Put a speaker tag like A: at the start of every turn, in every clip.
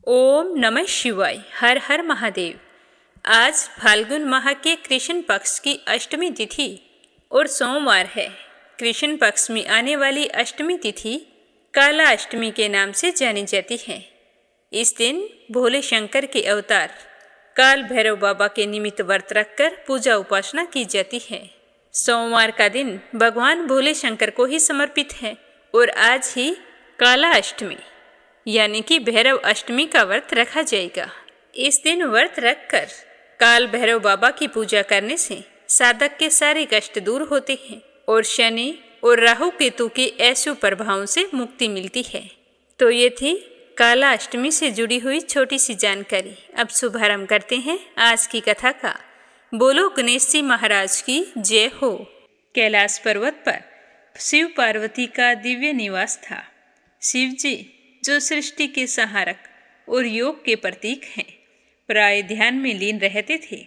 A: ओम नमः शिवाय। हर हर महादेव। आज फाल्गुन माह के कृष्ण पक्ष की अष्टमी तिथि और सोमवार है। कृष्ण पक्ष में आने वाली अष्टमी तिथि काला अष्टमी के नाम से जानी जाती है। इस दिन भोले शंकर के अवतार काल भैरव बाबा के निमित्त व्रत रखकर पूजा उपासना की जाती है। सोमवार का दिन भगवान भोले शंकर को ही समर्पित है और आज ही काला अष्टमी यानी कि भैरव अष्टमी का व्रत रखा जाएगा। इस दिन व्रत रखकर काल भैरव बाबा की पूजा करने से साधक के सारे कष्ट दूर होते हैं और शनि और राहु केतु के अशुभ प्रभावों से मुक्ति मिलती है। तो ये थी काला अष्टमी से जुड़ी हुई छोटी सी जानकारी। अब शुभारंभ करते हैं आज की कथा का। बोलो गणेश जी महाराज की जय हो। कैलाश पर्वत पर शिव पार्वती का दिव्य निवास था। शिव जी जो सृष्टि के संहारक और योग के प्रतीक हैं, प्राय ध्यान में लीन रहते थे।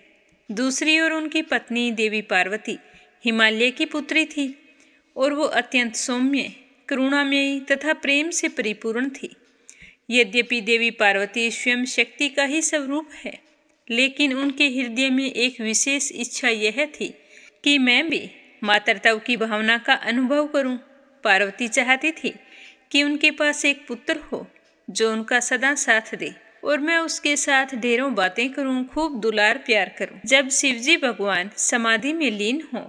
A: दूसरी ओर उनकी पत्नी देवी पार्वती हिमालय की पुत्री थी और वो अत्यंत सौम्य, करुणामयी तथा प्रेम से परिपूर्ण थी। यद्यपि देवी पार्वती स्वयं शक्ति का ही स्वरूप है, लेकिन उनके हृदय में एक विशेष इच्छा यह थी कि मैं भी मातृत्व की भावना का अनुभव करूं। पार्वती चाहती थी कि उनके पास एक पुत्र हो जो उनका सदा साथ दे और मैं उसके साथ ढेरों बातें करूं, खूब दुलार प्यार करूं। जब शिवजी भगवान समाधि में लीन हो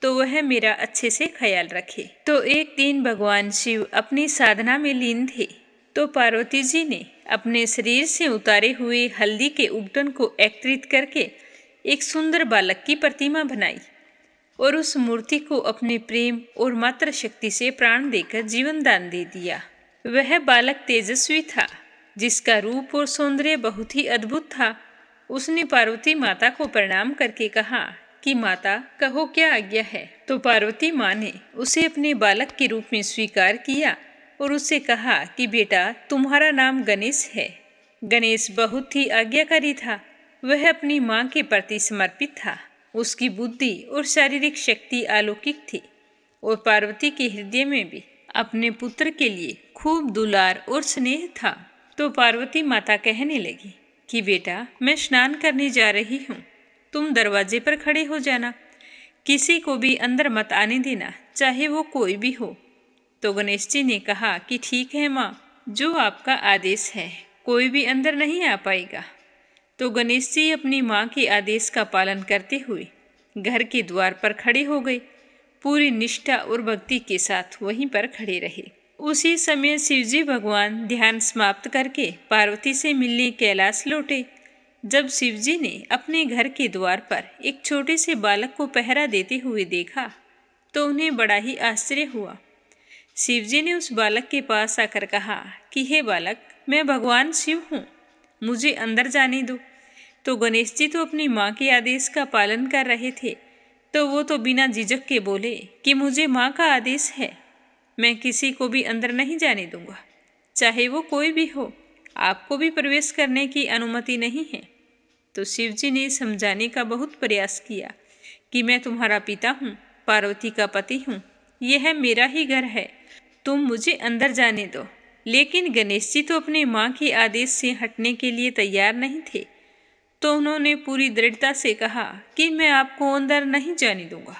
A: तो वह मेरा अच्छे से ख्याल रखे। तो एक दिन भगवान शिव अपनी साधना में लीन थे तो पार्वती जी ने अपने शरीर से उतारे हुए हल्दी के उबटन को एकत्रित करके एक सुंदर बालक की प्रतिमा बनाई और उस मूर्ति को अपने प्रेम और मातृ शक्ति से प्राण देकर जीवन दान दे दिया। वह बालक तेजस्वी था, जिसका रूप और सौंदर्य बहुत ही अद्भुत था। उसने पार्वती माता को प्रणाम करके कहा कि माता, कहो क्या आज्ञा है। तो पार्वती माँ ने उसे अपने बालक के रूप में स्वीकार किया और उससे कहा कि बेटा, तुम्हारा नाम गणेश है। गणेश बहुत ही आज्ञाकारी था। वह अपनी माँ के प्रति समर्पित था। उसकी बुद्धि और शारीरिक शक्ति अलौकिक थी और पार्वती के हृदय में भी अपने पुत्र के लिए खूब दुलार और स्नेह था। तो पार्वती माता कहने लगी कि बेटा, मैं स्नान करने जा रही हूँ, तुम दरवाजे पर खड़े हो जाना, किसी को भी अंदर मत आने देना, चाहे वो कोई भी हो। तो गणेश जी ने कहा कि ठीक है माँ, जो आपका आदेश है, कोई भी अंदर नहीं आ पाएगा। तो गणेश जी अपनी माँ के आदेश का पालन करते हुए घर के द्वार पर खड़े हो गए। पूरी निष्ठा और भक्ति के साथ वहीं पर खड़े रहे। उसी समय शिवजी भगवान ध्यान समाप्त करके पार्वती से मिलने कैलाश लौटे। जब शिवजी ने अपने घर के द्वार पर एक छोटे से बालक को पहरा देते हुए देखा तो उन्हें बड़ा ही आश्चर्य हुआ। शिवजी ने उस बालक के पास आकर कहा कि हे बालक, मैं भगवान शिव हूँ, मुझे अंदर जाने दो। तो गणेश जी तो अपनी माँ के आदेश का पालन कर रहे थे, तो वो तो बिना झिझक के बोले कि मुझे माँ का आदेश है, मैं किसी को भी अंदर नहीं जाने दूंगा, चाहे वो कोई भी हो, आपको भी प्रवेश करने की अनुमति नहीं है। तो शिव जी ने समझाने का बहुत प्रयास किया कि मैं तुम्हारा पिता हूँ, पार्वती का पति हूँ, यह मेरा ही घर है, तुम मुझे अंदर जाने दो। लेकिन गणेश जी तो अपने माँ के आदेश से हटने के लिए तैयार नहीं थे। तो उन्होंने पूरी दृढ़ता से कहा कि मैं आपको अंदर नहीं जाने दूंगा।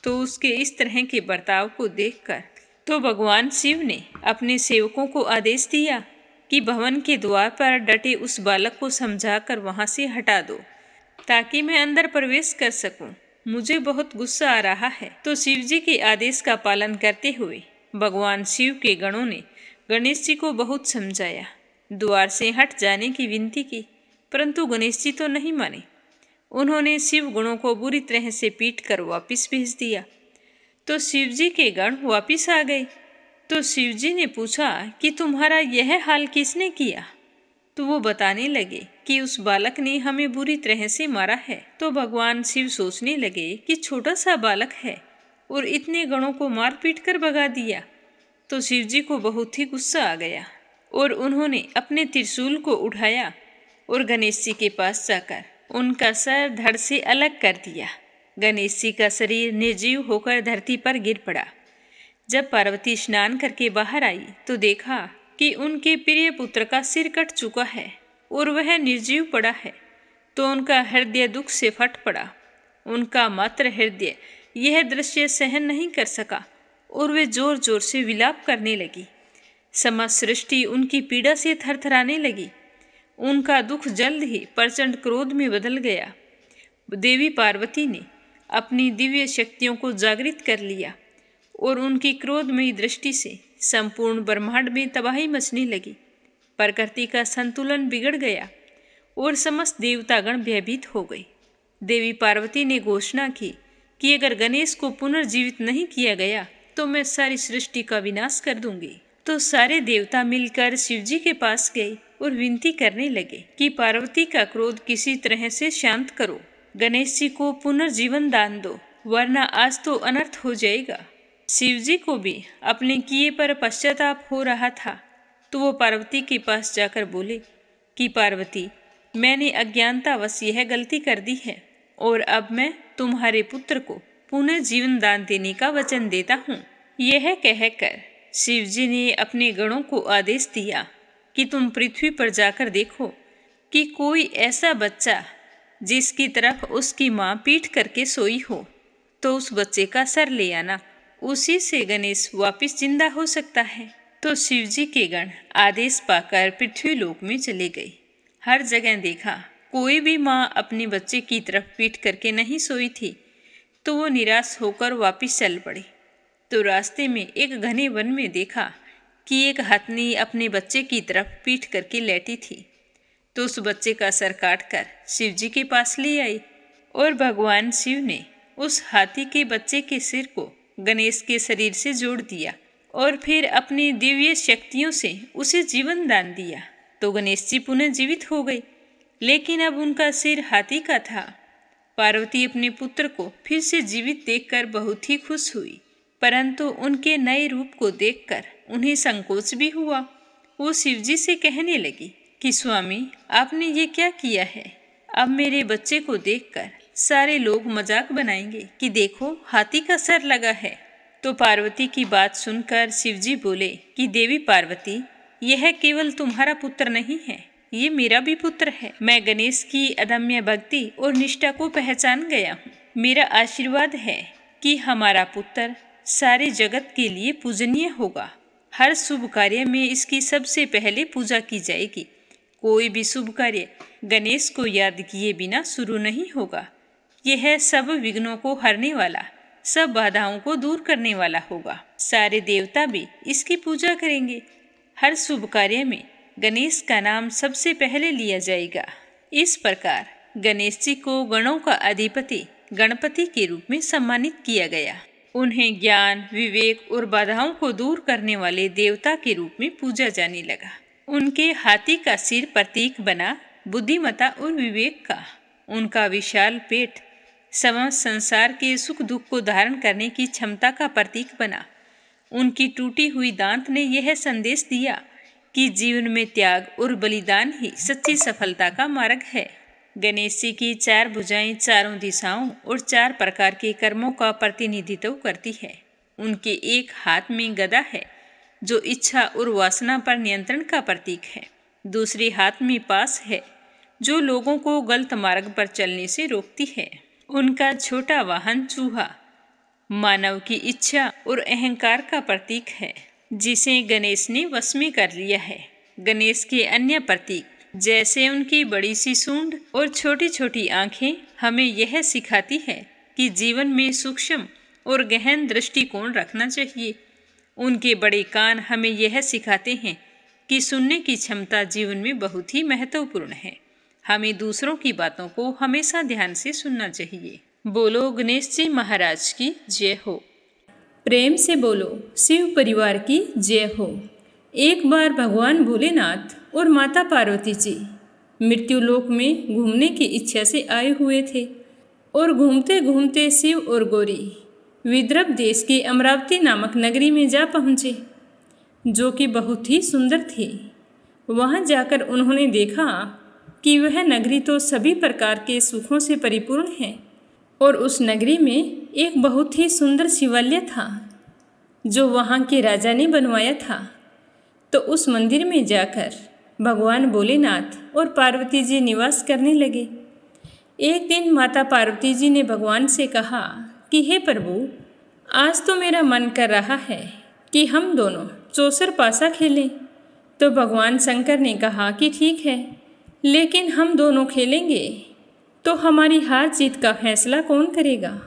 A: तो उसके इस तरह के बर्ताव को देखकर तो भगवान शिव ने अपने सेवकों को आदेश दिया कि भवन के द्वार पर डटे उस बालक को समझाकर वहां से हटा दो, ताकि मैं अंदर प्रवेश कर सकूं। मुझे बहुत गुस्सा आ रहा है। तो शिव जी के आदेश का पालन करते हुए भगवान शिव के गणों ने गणेश जी को बहुत समझाया, द्वार से हट जाने की विनती की, परंतु गणेश जी तो नहीं माने। उन्होंने शिव गणों को बुरी तरह से पीट कर वापिस भेज दिया। तो शिव जी के गण वापिस आ गए। तो शिव जी ने पूछा कि तुम्हारा यह हाल किसने किया। तो वो बताने लगे कि उस बालक ने हमें बुरी तरह से मारा है। तो भगवान शिव सोचने लगे कि छोटा सा बालक है और इतने गणों को मार पीट कर भगा दिया। तो शिव जी को बहुत ही गुस्सा आ गया और उन्होंने अपने त्रिशूल को उठाया और गणेश जी के पास जाकर उनका सर धड़ से अलग कर दिया। गणेश जी का शरीर निर्जीव होकर धरती पर गिर पड़ा। जब पार्वती स्नान करके बाहर आई तो देखा कि उनके प्रिय पुत्र का सिर कट चुका है और वह निर्जीव पड़ा है, तो उनका हृदय दुख से फट पड़ा। उनका मात्र हृदय यह दृश्य सहन नहीं कर सका और वे जोर जोर से विलाप करने लगी। समस्त सृष्टि उनकी पीड़ा से थरथराने लगी। उनका दुख जल्द ही प्रचंड क्रोध में बदल गया। देवी पार्वती ने अपनी दिव्य शक्तियों को जागृत कर लिया और उनकी क्रोधमयी दृष्टि से संपूर्ण ब्रह्मांड में तबाही मचने लगी। प्रकृति का संतुलन बिगड़ गया और समस्त देवतागण भयभीत हो गए। देवी पार्वती ने घोषणा की कि अगर गणेश को पुनर्जीवित नहीं किया गया तो मैं सारी सृष्टि का विनाश कर दूंगी। तो सारे देवता मिलकर शिवजी के पास गए और विनती करने लगे कि पार्वती का क्रोध किसी तरह से शांत करो, गणेश जी को पुनर्जीवन दान दो, वरना आज तो अनर्थ हो जाएगा। शिवजी को भी अपने किए पर पश्चाताप हो रहा था, तो वो पार्वती के पास जाकर बोले कि पार्वती, मैंने अज्ञानतावश यह गलती कर दी है और अब मैं तुम्हारे पुत्र को पुनः जीवन दान देने का वचन देता हूँ। यह कहकर शिवजी ने अपने गणों को आदेश दिया कि तुम पृथ्वी पर जाकर देखो कि कोई ऐसा बच्चा जिसकी तरफ उसकी माँ पीठ करके सोई हो, तो उस बच्चे का सर ले आना, उसी से गणेश वापिस जिंदा हो सकता है। तो शिवजी के गण आदेश पाकर पृथ्वी लोक में चले गए। हर जगह देखा, कोई भी माँ अपने बच्चे की तरफ पीठ करके नहीं सोई थी, तो वो निराश होकर वापिस चल पड़े। तो रास्ते में एक घने वन में देखा कि एक हथनी अपने बच्चे की तरफ पीठ करके लेटी थी, तो उस बच्चे का सर काटकर शिवजी के पास ले आई और भगवान शिव ने उस हाथी के बच्चे के सिर को गणेश के शरीर से जोड़ दिया और फिर अपनी दिव्य शक्तियों से उसे जीवन दान दिया। तो गणेश जी पुनः जीवित हो गए, लेकिन अब उनका सिर हाथी का था। पार्वती अपने पुत्र को फिर से जीवित देखकर बहुत ही खुश हुई, परंतु उनके नए रूप को देखकर उन्हें संकोच भी हुआ। वो शिवजी से कहने लगी कि स्वामी, आपने ये क्या किया है? अब मेरे बच्चे को देखकर सारे लोग मजाक बनाएंगे कि देखो, हाथी का सर लगा है। तो पार्वती की बात सुनकर शिवजी बोले कि देवी पार्वती, यह केवल तुम्हारा पुत्र नहीं है, ये मेरा भी पुत्र है। मैं गणेश की अदम्य भक्ति और निष्ठा को पहचान गया हूँ। मेरा आशीर्वाद है कि हमारा पुत्र सारे जगत के लिए पूजनीय होगा। हर शुभ कार्य में इसकी सबसे पहले पूजा की जाएगी। कोई भी शुभ कार्य गणेश को याद किए बिना शुरू नहीं होगा। यह सब विघ्नों को हरने वाला, सब बाधाओं को दूर करने वाला होगा। सारे देवता भी इसकी पूजा करेंगे। हर शुभ कार्य में गणेश का नाम सबसे पहले लिया जाएगा। इस प्रकार गणेश जी को गणों का अधिपति गणपति के रूप में सम्मानित किया गया। उन्हें ज्ञान, विवेक और बाधाओं को दूर करने वाले देवता के रूप में पूजा जाने लगा। उनके हाथी का सिर प्रतीक बना बुद्धिमत्ता और विवेक का। उनका विशाल पेट समस्त संसार के सुख दुख को धारण करने की क्षमता का प्रतीक बना। उनकी टूटी हुई दांत ने यह संदेश दिया कि जीवन में त्याग और बलिदान ही सच्ची सफलता का मार्ग है। गणेश जी की 4 भुजाएं चारों दिशाओं और 4 प्रकार के कर्मों का प्रतिनिधित्व करती है। उनके एक हाथ में गदा है जो इच्छा और वासना पर नियंत्रण का प्रतीक है। दूसरे हाथ में पास है जो लोगों को गलत मार्ग पर चलने से रोकती है। उनका छोटा वाहन चूहा मानव की इच्छा और अहंकार का प्रतीक है, जिसे गणेश ने वश में कर लिया है। गणेश के अन्य प्रतीक जैसे उनकी बड़ी सी सूंड और छोटी छोटी आंखें हमें यह सिखाती है कि जीवन में सूक्ष्म और गहन दृष्टिकोण रखना चाहिए। उनके बड़े कान हमें यह सिखाते हैं कि सुनने की क्षमता जीवन में बहुत ही महत्वपूर्ण है। हमें दूसरों की बातों को हमेशा ध्यान से सुनना चाहिए। बोलो गणेश जी महाराज की जय हो।
B: प्रेम से बोलो शिव परिवार की जय हो। एक बार भगवान भोलेनाथ और माता पार्वती जी मृत्युलोक में घूमने की इच्छा से आए हुए थे और घूमते घूमते शिव और गौरी विदर्भ देश के अमरावती नामक नगरी में जा पहुँचे, जो कि बहुत ही सुंदर थी। वहाँ जाकर उन्होंने देखा कि वह नगरी तो सभी प्रकार के सुखों से परिपूर्ण है और उस नगरी में एक बहुत ही सुंदर शिवालय था जो वहाँ के राजा ने बनवाया था। तो उस मंदिर में जाकर भगवान भोलेनाथ और पार्वती जी निवास करने लगे। एक दिन माता पार्वती जी ने भगवान से कहा कि हे प्रभु, आज तो मेरा मन कर रहा है कि हम दोनों चौसर पासा खेलें। तो भगवान शंकर ने कहा कि ठीक है, लेकिन हम दोनों खेलेंगे तो हमारी हार जीत का फैसला कौन करेगा।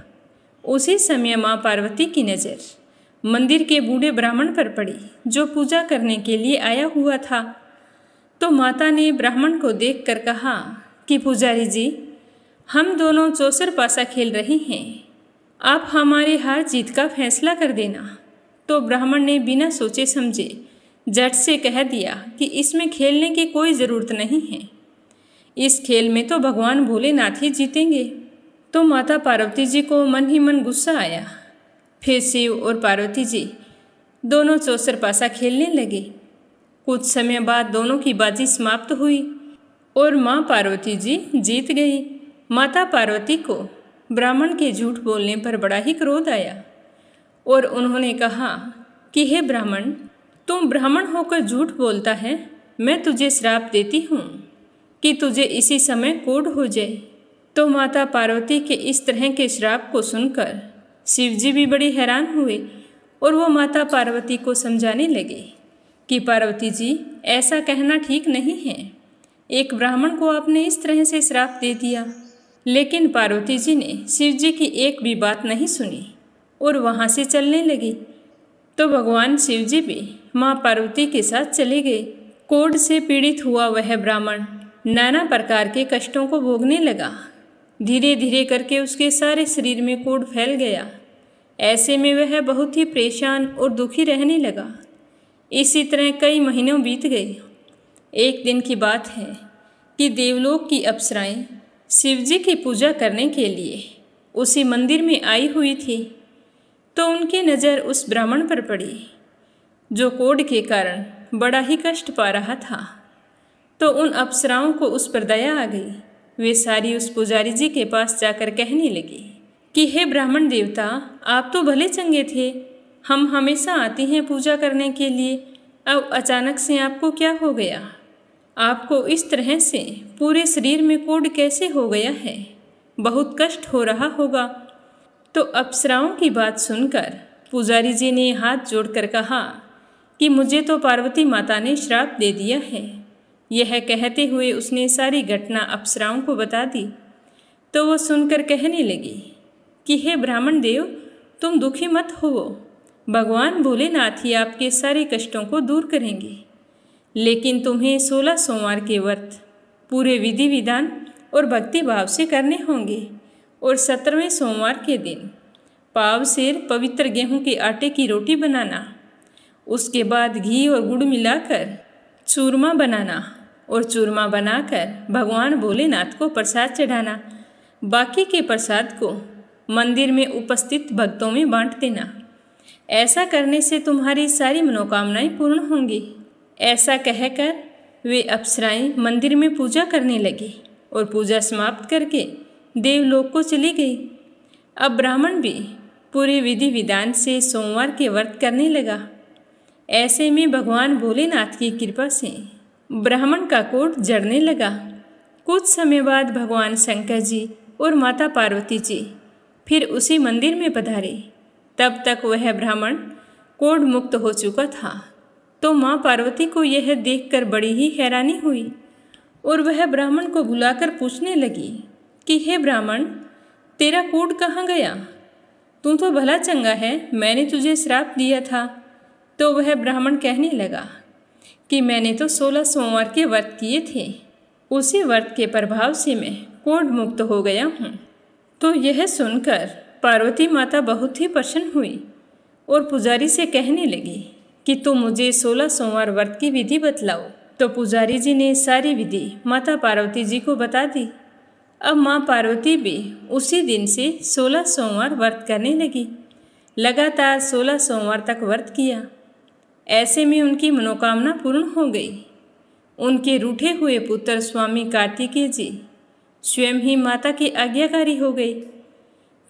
B: उसी समय माँ पार्वती की नज़र मंदिर के बूढ़े ब्राह्मण पर पड़ी जो पूजा करने के लिए आया हुआ था। तो माता ने ब्राह्मण को देखकर कहा कि पुजारी जी, हम दोनों चौसर पासा खेल रहे हैं, आप हमारे हार जीत का फैसला कर देना। तो ब्राह्मण ने बिना सोचे समझे झट से कह दिया कि इसमें खेलने की कोई ज़रूरत नहीं है, इस खेल में तो भगवान भोलेनाथ ही जीतेंगे। तो माता पार्वती जी को मन ही मन गुस्सा आया। फिर शिव और पार्वती जी दोनों चौसर पासा खेलने लगे। कुछ समय बाद दोनों की बाजी समाप्त हुई और माँ पार्वती जी जीत गई। माता पार्वती को ब्राह्मण के झूठ बोलने पर बड़ा ही क्रोध आया और उन्होंने कहा कि हे ब्राह्मण, तुम ब्राह्मण होकर झूठ बोलता है, मैं तुझे श्राप देती हूँ कि तुझे इसी समय कोढ़ हो जाए। तो माता पार्वती के इस तरह के श्राप को सुनकर शिव जी भी बड़े हैरान हुए और वो माता पार्वती को समझाने लगे कि पार्वती जी, ऐसा कहना ठीक नहीं है, एक ब्राह्मण को आपने इस तरह से श्राप दे दिया। लेकिन पार्वती जी ने शिव जी की एक भी बात नहीं सुनी और वहाँ से चलने लगी। तो भगवान शिव जी भी माँ पार्वती के साथ चले गए। कोढ़ से पीड़ित हुआ वह ब्राह्मण नाना प्रकार के कष्टों को भोगने लगा। धीरे धीरे करके उसके सारे शरीर में कोढ़ फैल गया। ऐसे में वह बहुत ही परेशान और दुखी रहने लगा। इसी तरह कई महीनों बीत गए। एक दिन की बात है कि देवलोक की अप्सराएं शिवजी की पूजा करने के लिए उसी मंदिर में आई हुई थी। तो उनकी नज़र उस ब्राह्मण पर पड़ी जो कोढ़ के कारण बड़ा ही कष्ट पा रहा था। तो उन अप्सराओं को उस पर दया आ गई। वे सारी उस पुजारी जी के पास जाकर कहने लगी कि हे ब्राह्मण देवता, आप तो भले चंगे थे, हम हमेशा आते हैं पूजा करने के लिए, अब अचानक से आपको क्या हो गया? आपको इस तरह से पूरे शरीर में कोढ़ कैसे हो गया है? बहुत कष्ट हो रहा होगा। तो अप्सराओं की बात सुनकर पुजारी जी ने हाथ जोड़कर कहा कि मुझे तो पार्वती माता ने श्राप दे दिया है। यह कहते हुए उसने सारी घटना अप्सराओं को बता दी। तो वो सुनकर कहने लगी कि हे ब्राह्मण देव, तुम दुखी मत हो, भगवान भोलेनाथ ही आपके सारे कष्टों को दूर करेंगे। लेकिन तुम्हें 16 सोमवार के व्रत पूरे विधि विधान और भक्ति भाव से करने होंगे और 17वें सोमवार के दिन पाव सेर पवित्र गेहूं के आटे की रोटी बनाना, उसके बाद घी और गुड़ मिलाकर चूरमा बनाना और चूरमा बनाकर भगवान भोलेनाथ को प्रसाद चढ़ाना। बाकी के प्रसाद को मंदिर में उपस्थित भक्तों में बांट देना। ऐसा करने से तुम्हारी सारी मनोकामनाएं पूर्ण होंगी। ऐसा कहकर वे अप्सराएं मंदिर में पूजा करने लगी और पूजा समाप्त करके देवलोक को चली गई। अब ब्राह्मण भी पूरे विधि विधान से सोमवार के व्रत करने लगा। ऐसे में भगवान भोलेनाथ की कृपा से ब्राह्मण का कोढ़ जड़ने लगा। कुछ समय बाद भगवान शंकर जी और माता पार्वती जी फिर उसी मंदिर में पधारे। तब तक वह ब्राह्मण कोढ़ मुक्त हो चुका था। तो माँ पार्वती को यह देखकर बड़ी ही हैरानी हुई और वह ब्राह्मण को बुलाकर पूछने लगी कि हे ब्राह्मण, तेरा कोढ़ कहाँ गया? तू तो भला चंगा है, मैंने तुझे श्राप दिया था। तो वह ब्राह्मण कहने लगा कि मैंने तो 16 सोमवार के व्रत किए थे, उसी व्रत के प्रभाव से मैं कोढ़ मुक्त हो गया हूँ। तो यह सुनकर पार्वती माता बहुत ही प्रसन्न हुई और पुजारी से कहने लगी कि तुम मुझे 16 सोमवार व्रत की विधि बतलाओ। तो पुजारी जी ने सारी विधि माता पार्वती जी को बता दी। अब माँ पार्वती भी उसी दिन से 16 सोमवार व्रत करने लगी। लगातार 16 सोमवार तक व्रत किया। ऐसे में उनकी मनोकामना पूर्ण हो गई। उनके रूठे हुए पुत्र स्वामी कार्तिकेय जी स्वयं ही माता के आज्ञाकारी हो गए।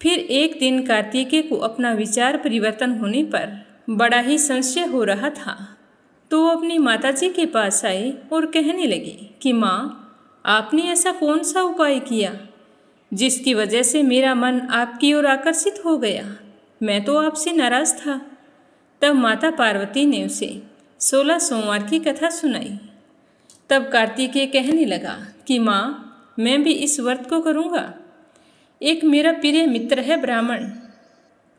B: फिर एक दिन कार्तिकेय को अपना विचार परिवर्तन होने पर बड़ा ही संशय हो रहा था। तो वो अपनी माताजी के पास आए और कहने लगे कि माँ, आपने ऐसा कौन सा उपाय किया जिसकी वजह से मेरा मन आपकी ओर आकर्षित हो गया? मैं तो आपसे नाराज़ था। तब माता पार्वती ने उसे 16 सोमवार की कथा सुनाई। तब कार्तिकेय कहने लगा कि माँ, मैं भी इस व्रत को करूँगा। एक मेरा प्रिय मित्र है ब्राह्मण,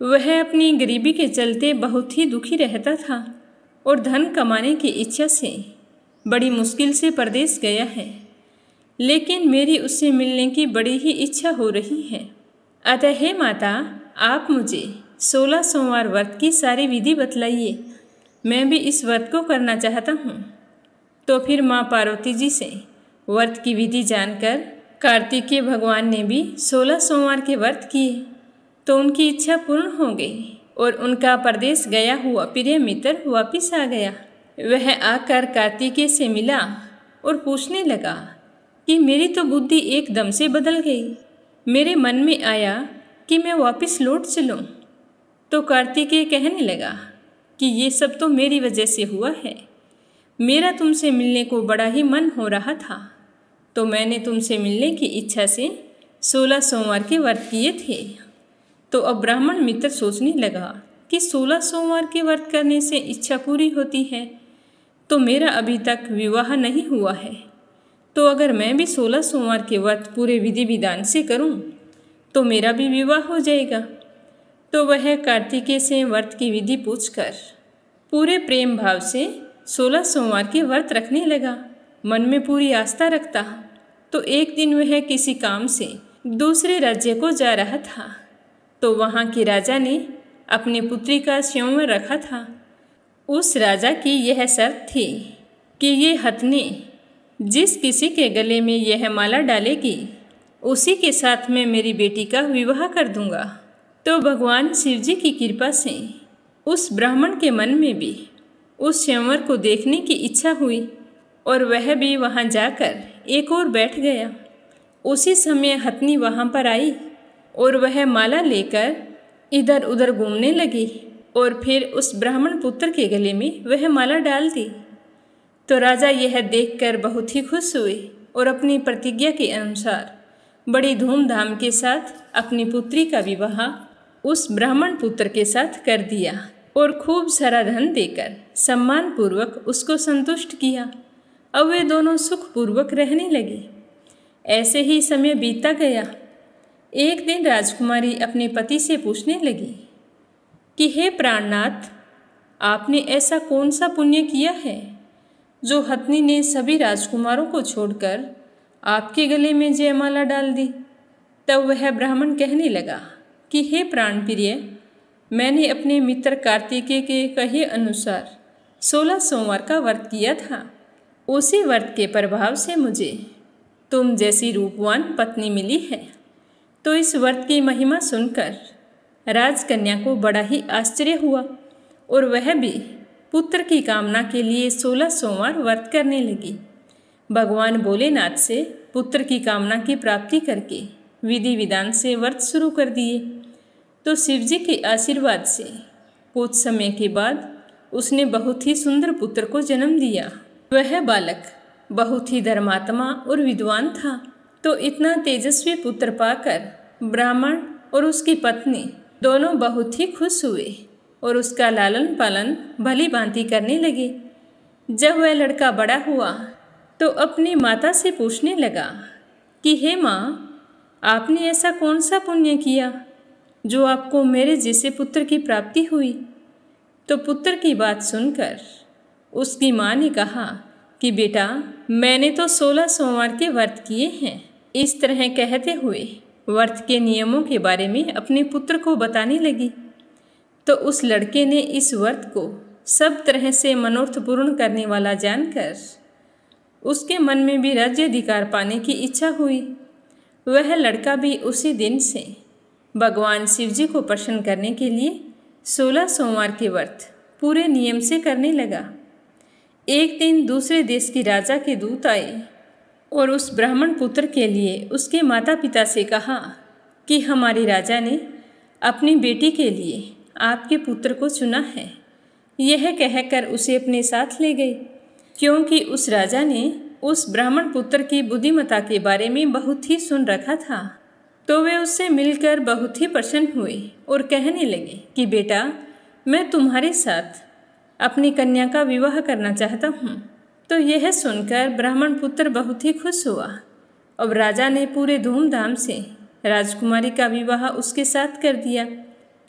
B: वह अपनी गरीबी के चलते बहुत ही दुखी रहता था और धन कमाने की इच्छा से बड़ी मुश्किल से परदेश गया है, लेकिन मेरी उससे मिलने की बड़ी ही इच्छा हो रही है। अतः हे माता, आप मुझे 16 सोमवार व्रत की सारी विधि बतलाइए, मैं भी इस व्रत को करना चाहता हूँ। तो फिर माँ पार्वती जी से व्रत की विधि जानकर कार्तिकेय भगवान ने भी 16 सोमवार के व्रत किए, तो उनकी इच्छा पूर्ण हो गई और उनका परदेश गया हुआ प्रिय मित्र वापिस आ गया। वह आकर कार्तिकेय से मिला और पूछने लगा कि मेरी तो बुद्धि एकदम से बदल गई। मेरे मन में आया कि मैं वापस लौट चलूं। तो कार्तिकेय कहने लगा कि ये सब तो मेरी वजह से हुआ है। मेरा तुमसे मिलने को बड़ा ही मन हो रहा था, तो मैंने तुमसे मिलने की इच्छा से 16 सोमवार के व्रत किए थे। तो अब ब्राह्मण मित्र सोचने लगा कि 16 सोमवार के व्रत करने से इच्छा पूरी होती है, तो मेरा अभी तक विवाह नहीं हुआ है, तो अगर मैं भी 16 सोमवार के व्रत पूरे विधि विधान से करूं, तो मेरा भी विवाह हो जाएगा। तो वह कार्तिकेय से व्रत की विधि पूछकर पूरे प्रेम भाव से 16 सोमवार के व्रत रखने लगा, मन में पूरी आस्था रखता। तो एक दिन वह किसी काम से दूसरे राज्य को जा रहा था, तो वहाँ के राजा ने अपनी पुत्री का स्वयंवर रखा था। उस राजा की यह शर्त थी कि ये हथनी जिस किसी के गले में यह माला डालेगी, उसी के साथ मैं मेरी बेटी का विवाह कर दूंगा। तो भगवान शिव जी की कृपा से उस ब्राह्मण के मन में भी उस स्वयंवर को देखने की इच्छा हुई और वह भी वहां जाकर एक और बैठ गया। उसी समय हथनी वहां पर आई और वह माला लेकर इधर उधर घूमने लगी और फिर उस ब्राह्मण पुत्र के गले में वह माला डाल दी। तो राजा यह देखकर बहुत ही खुश हुए और अपनी प्रतिज्ञा के अनुसार बड़ी धूमधाम के साथ अपनी पुत्री का विवाह उस ब्राह्मण पुत्र के साथ कर दिया और खूब सारा धन देकर सम्मान पूर्वक उसको संतुष्ट किया। अब वे दोनों सुखपूर्वक रहने लगे। ऐसे ही समय बीतता गया। एक दिन राजकुमारी अपने पति से पूछने लगी कि हे प्राणनाथ, आपने ऐसा कौन सा पुण्य किया है जो हथनी ने सभी राजकुमारों को छोड़कर आपके गले में जयमाला डाल दी। तब वह ब्राह्मण कहने लगा कि हे प्राण प्रिय, मैंने अपने मित्र कार्तिकेय के कहे अनुसार 16 सोमवार का व्रत किया था। उसी व्रत के प्रभाव से मुझे तुम जैसी रूपवान पत्नी मिली है। तो इस व्रत की महिमा सुनकर राजकन्या को बड़ा ही आश्चर्य हुआ और वह भी पुत्र की कामना के लिए 16 सोमवार व्रत करने लगी। भगवान भोलेनाथ से पुत्र की कामना की प्राप्ति करके विधि विधान से व्रत शुरू कर दिए। तो शिव जी के आशीर्वाद से कुछ समय के बाद उसने बहुत ही सुंदर पुत्र को जन्म दिया। वह बालक बहुत ही धर्मात्मा और विद्वान था। तो इतना तेजस्वी पुत्र पाकर ब्राह्मण और उसकी पत्नी दोनों बहुत ही खुश हुए और उसका लालन पालन भली भांति करने लगे। जब वह लड़का बड़ा हुआ तो अपनी माता से पूछने लगा कि हे माँ, आपने ऐसा कौन सा पुण्य किया जो आपको मेरे जैसे पुत्र की प्राप्ति हुई। तो पुत्र की बात सुनकर उसकी माँ ने कहा कि बेटा, मैंने तो 16 सोमवार के व्रत किए हैं। इस तरह कहते हुए व्रत के नियमों के बारे में अपने पुत्र को बताने लगी। तो उस लड़के ने इस व्रत को सब तरह से मनोरथ पूर्ण करने वाला जानकर उसके मन में भी राज्याधिकार पाने की इच्छा हुई। वह लड़का भी उसी दिन से भगवान शिव जी को प्रसन्न करने के लिए 16 सोमवार के व्रत पूरे नियम से करने लगा। एक दिन दूसरे देश के राजा के दूत आए और उस ब्राह्मण पुत्र के लिए उसके माता पिता से कहा कि हमारे राजा ने अपनी बेटी के लिए आपके पुत्र को चुना है। यह कहकर उसे अपने साथ ले गई, क्योंकि उस राजा ने उस ब्राह्मण पुत्र की बुद्धिमत्ता के बारे में बहुत ही सुन रखा था। तो वे उससे मिलकर बहुत ही प्रसन्न हुए और कहने लगे कि बेटा, मैं तुम्हारे साथ अपनी कन्या का विवाह करना चाहता हूँ। तो यह सुनकर ब्राह्मण पुत्र बहुत ही खुश हुआ। अब राजा ने पूरे धूमधाम से राजकुमारी का विवाह उसके साथ कर दिया।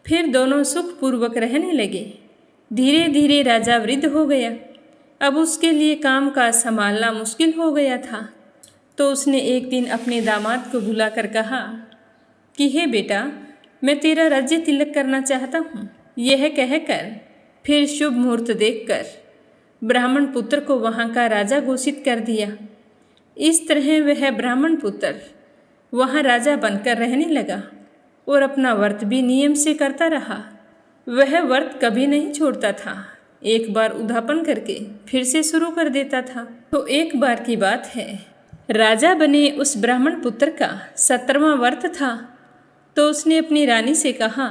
B: फिर दोनों सुखपूर्वक रहने लगे। धीरे धीरे राजा वृद्ध हो गया। अब उसके लिए काम काज संभालना मुश्किल हो गया था। तो उसने एक दिन अपने दामाद को बुलाकर कहा कि हे बेटा, मैं तेरा राज्य तिलक करना चाहता हूँ। यह कहकर फिर शुभ मुहूर्त देखकर ब्राह्मण पुत्र को वहाँ का राजा घोषित कर दिया। इस तरह वह ब्राह्मण पुत्र वहाँ राजा बनकर रहने लगा और अपना व्रत भी नियम से करता रहा। वह व्रत कभी नहीं छोड़ता था। एक बार उद्यापन करके फिर से शुरू कर देता था। तो एक बार की बात है, राजा बने उस ब्राह्मण पुत्र का 17वां व्रत था। तो उसने अपनी रानी से कहा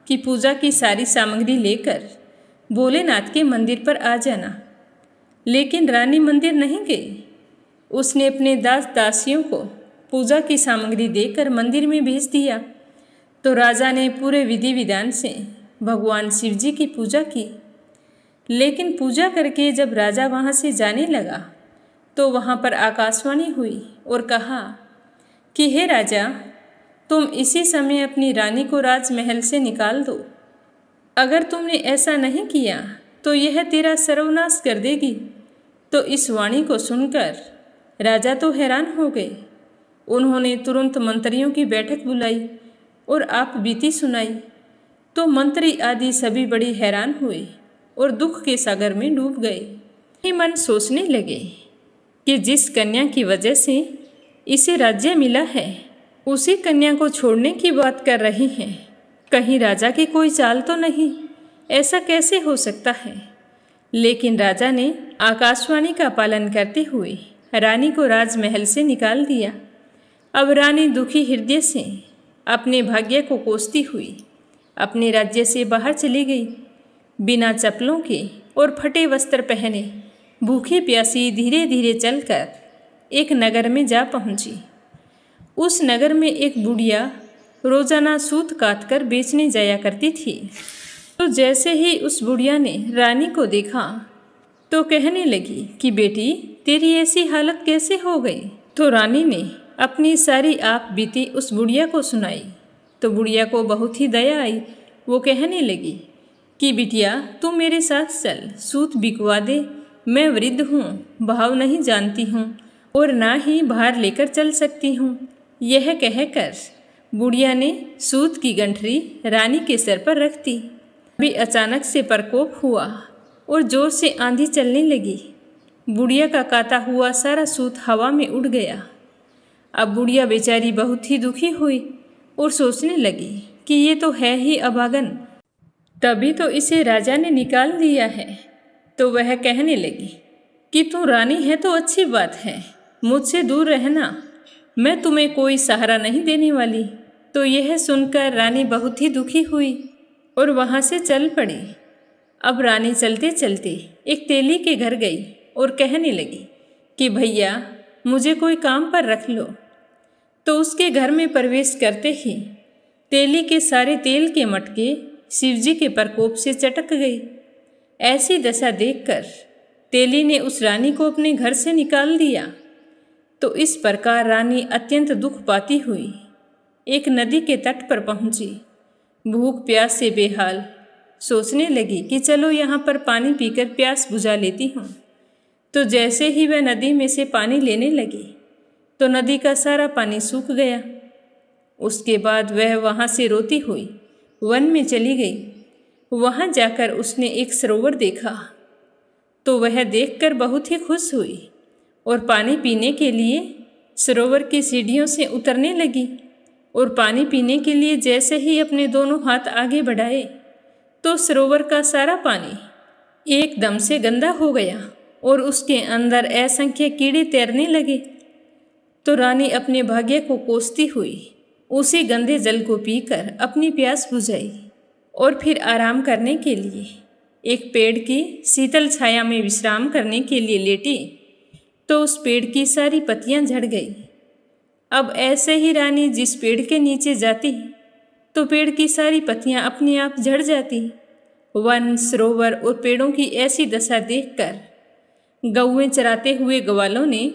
B: कि पूजा की सारी सामग्री लेकर भोलेनाथ के मंदिर पर आ जाना। लेकिन रानी मंदिर नहीं गई। उसने अपने दास दासियों को पूजा की सामग्री देकर मंदिर में भेज दिया। तो राजा ने पूरे विधि विधान से भगवान शिव जी की पूजा की। लेकिन पूजा करके जब राजा वहाँ से जाने लगा तो वहाँ पर आकाशवाणी हुई और कहा कि हे राजा, तुम इसी समय अपनी रानी को राजमहल से निकाल दो। अगर तुमने ऐसा नहीं किया तो यह तेरा सर्वनाश कर देगी। तो इस वाणी को सुनकर राजा तो हैरान हो गए। उन्होंने तुरंत मंत्रियों की बैठक बुलाई और आप बीती सुनाई। तो मंत्री आदि सभी बड़े हैरान हुए और दुख के सागर में डूब गए। ही मन सोचने लगे कि जिस कन्या की वजह से इसे राज्य मिला है, उसी कन्या को छोड़ने की बात कर रही हैं। कहीं राजा की कोई चाल तो नहीं? ऐसा कैसे हो सकता है? लेकिन राजा ने आकाशवाणी का पालन करते हुए रानी को राजमहल से निकाल दिया। अब रानी दुखी हृदय से अपने भाग्य को कोसती हुई अपने राज्य से बाहर चली गई। बिना चप्पलों के और फटे वस्त्र पहने भूखी प्यासी धीरे धीरे चलकर एक नगर में जा पहुंची। उस नगर में एक बुढ़िया रोजाना सूत काट कर बेचने जाया करती थी। तो जैसे ही उस बुढ़िया ने रानी को देखा तो कहने लगी कि बेटी, तेरी ऐसी हालत कैसे हो गई? तो रानी ने अपनी सारी आप बीती उस बुढ़िया को सुनाई। तो बुढ़िया को बहुत ही दया आई। वो कहने लगी कि बिटिया, तू मेरे साथ चल, सूत बिकवा दे। मैं वृद्ध हूँ, भाव नहीं जानती हूँ और ना ही भार लेकर चल सकती हूँ। यह कहकर बुढ़िया ने सूत की गंठरी रानी के सर पर रख दी। अभी अचानक से प्रकोप हुआ और जोर से आंधी चलने लगी। बुढ़िया का काता हुआ सारा सूत हवा में उड़ गया। अब बुढ़िया बेचारी बहुत ही दुखी हुई और सोचने लगी कि ये तो है ही अभागन, तभी तो इसे राजा ने निकाल दिया है। तो वह कहने लगी कि तू रानी है तो अच्छी बात है, मुझसे दूर रहना, मैं तुम्हें कोई सहारा नहीं देने वाली। तो यह सुनकर रानी बहुत ही दुखी हुई और वहाँ से चल पड़ी। अब रानी चलते चलते एक तेली के घर गई और कहने लगी कि भैया, मुझे कोई काम पर रख लो। तो उसके घर में प्रवेश करते ही तेली के सारे तेल के मटके शिवजी के प्रकोप से चटक गई। ऐसी दशा देखकर तेली ने उस रानी को अपने घर से निकाल दिया। तो इस प्रकार रानी अत्यंत दुख पाती हुई एक नदी के तट पर पहुंची। भूख प्यास से बेहाल सोचने लगी कि चलो यहाँ पर पानी पीकर प्यास बुझा लेती हूँ। तो जैसे ही वह नदी में से पानी लेने लगी तो नदी का सारा पानी सूख गया। उसके बाद वह वहाँ से रोती हुई वन में चली गई। वहाँ जाकर उसने एक सरोवर देखा। तो वह देखकर बहुत ही खुश हुई और पानी पीने के लिए सरोवर की सीढ़ियों से उतरने लगी। और पानी पीने के लिए जैसे ही अपने दोनों हाथ आगे बढ़ाए तो सरोवर का सारा पानी एकदम से गंदा हो गया और उसके अंदर असंख्य कीड़े तैरने लगे। तो रानी अपने भाग्य को कोसती हुई उसी गंदे जल को पीकर अपनी प्यास बुझाई और फिर आराम करने के लिए एक पेड़ की शीतल छाया में विश्राम करने के लिए लेटी तो उस पेड़ की सारी पत्तियां झड़ गई। अब ऐसे ही रानी जिस पेड़ के नीचे जाती तो पेड़ की सारी पत्तियां अपने आप झड़ जाती। वन, सरोवर और पेड़ों की ऐसी दशा देखकर गौएं चराते हुए ग्वालों ने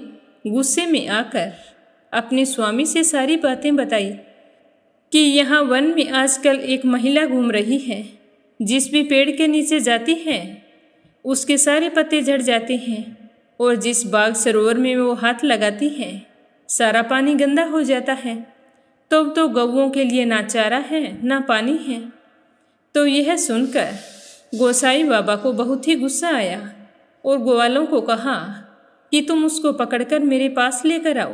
B: गुस्से में आकर अपने स्वामी से सारी बातें बताई कि यहाँ वन में आजकल एक महिला घूम रही है, जिस भी पेड़ के नीचे जाती है उसके सारे पत्ते झड़ जाते हैं, और जिस बाग सरोवर में वो हाथ लगाती है सारा पानी गंदा हो जाता है। तो गौओं के लिए ना चारा है ना पानी है। तो यह सुनकर गोसाई बाबा को बहुत ही गुस्सा आया और ग्वालों को कहा कि तुम उसको पकड़कर मेरे पास लेकर आओ।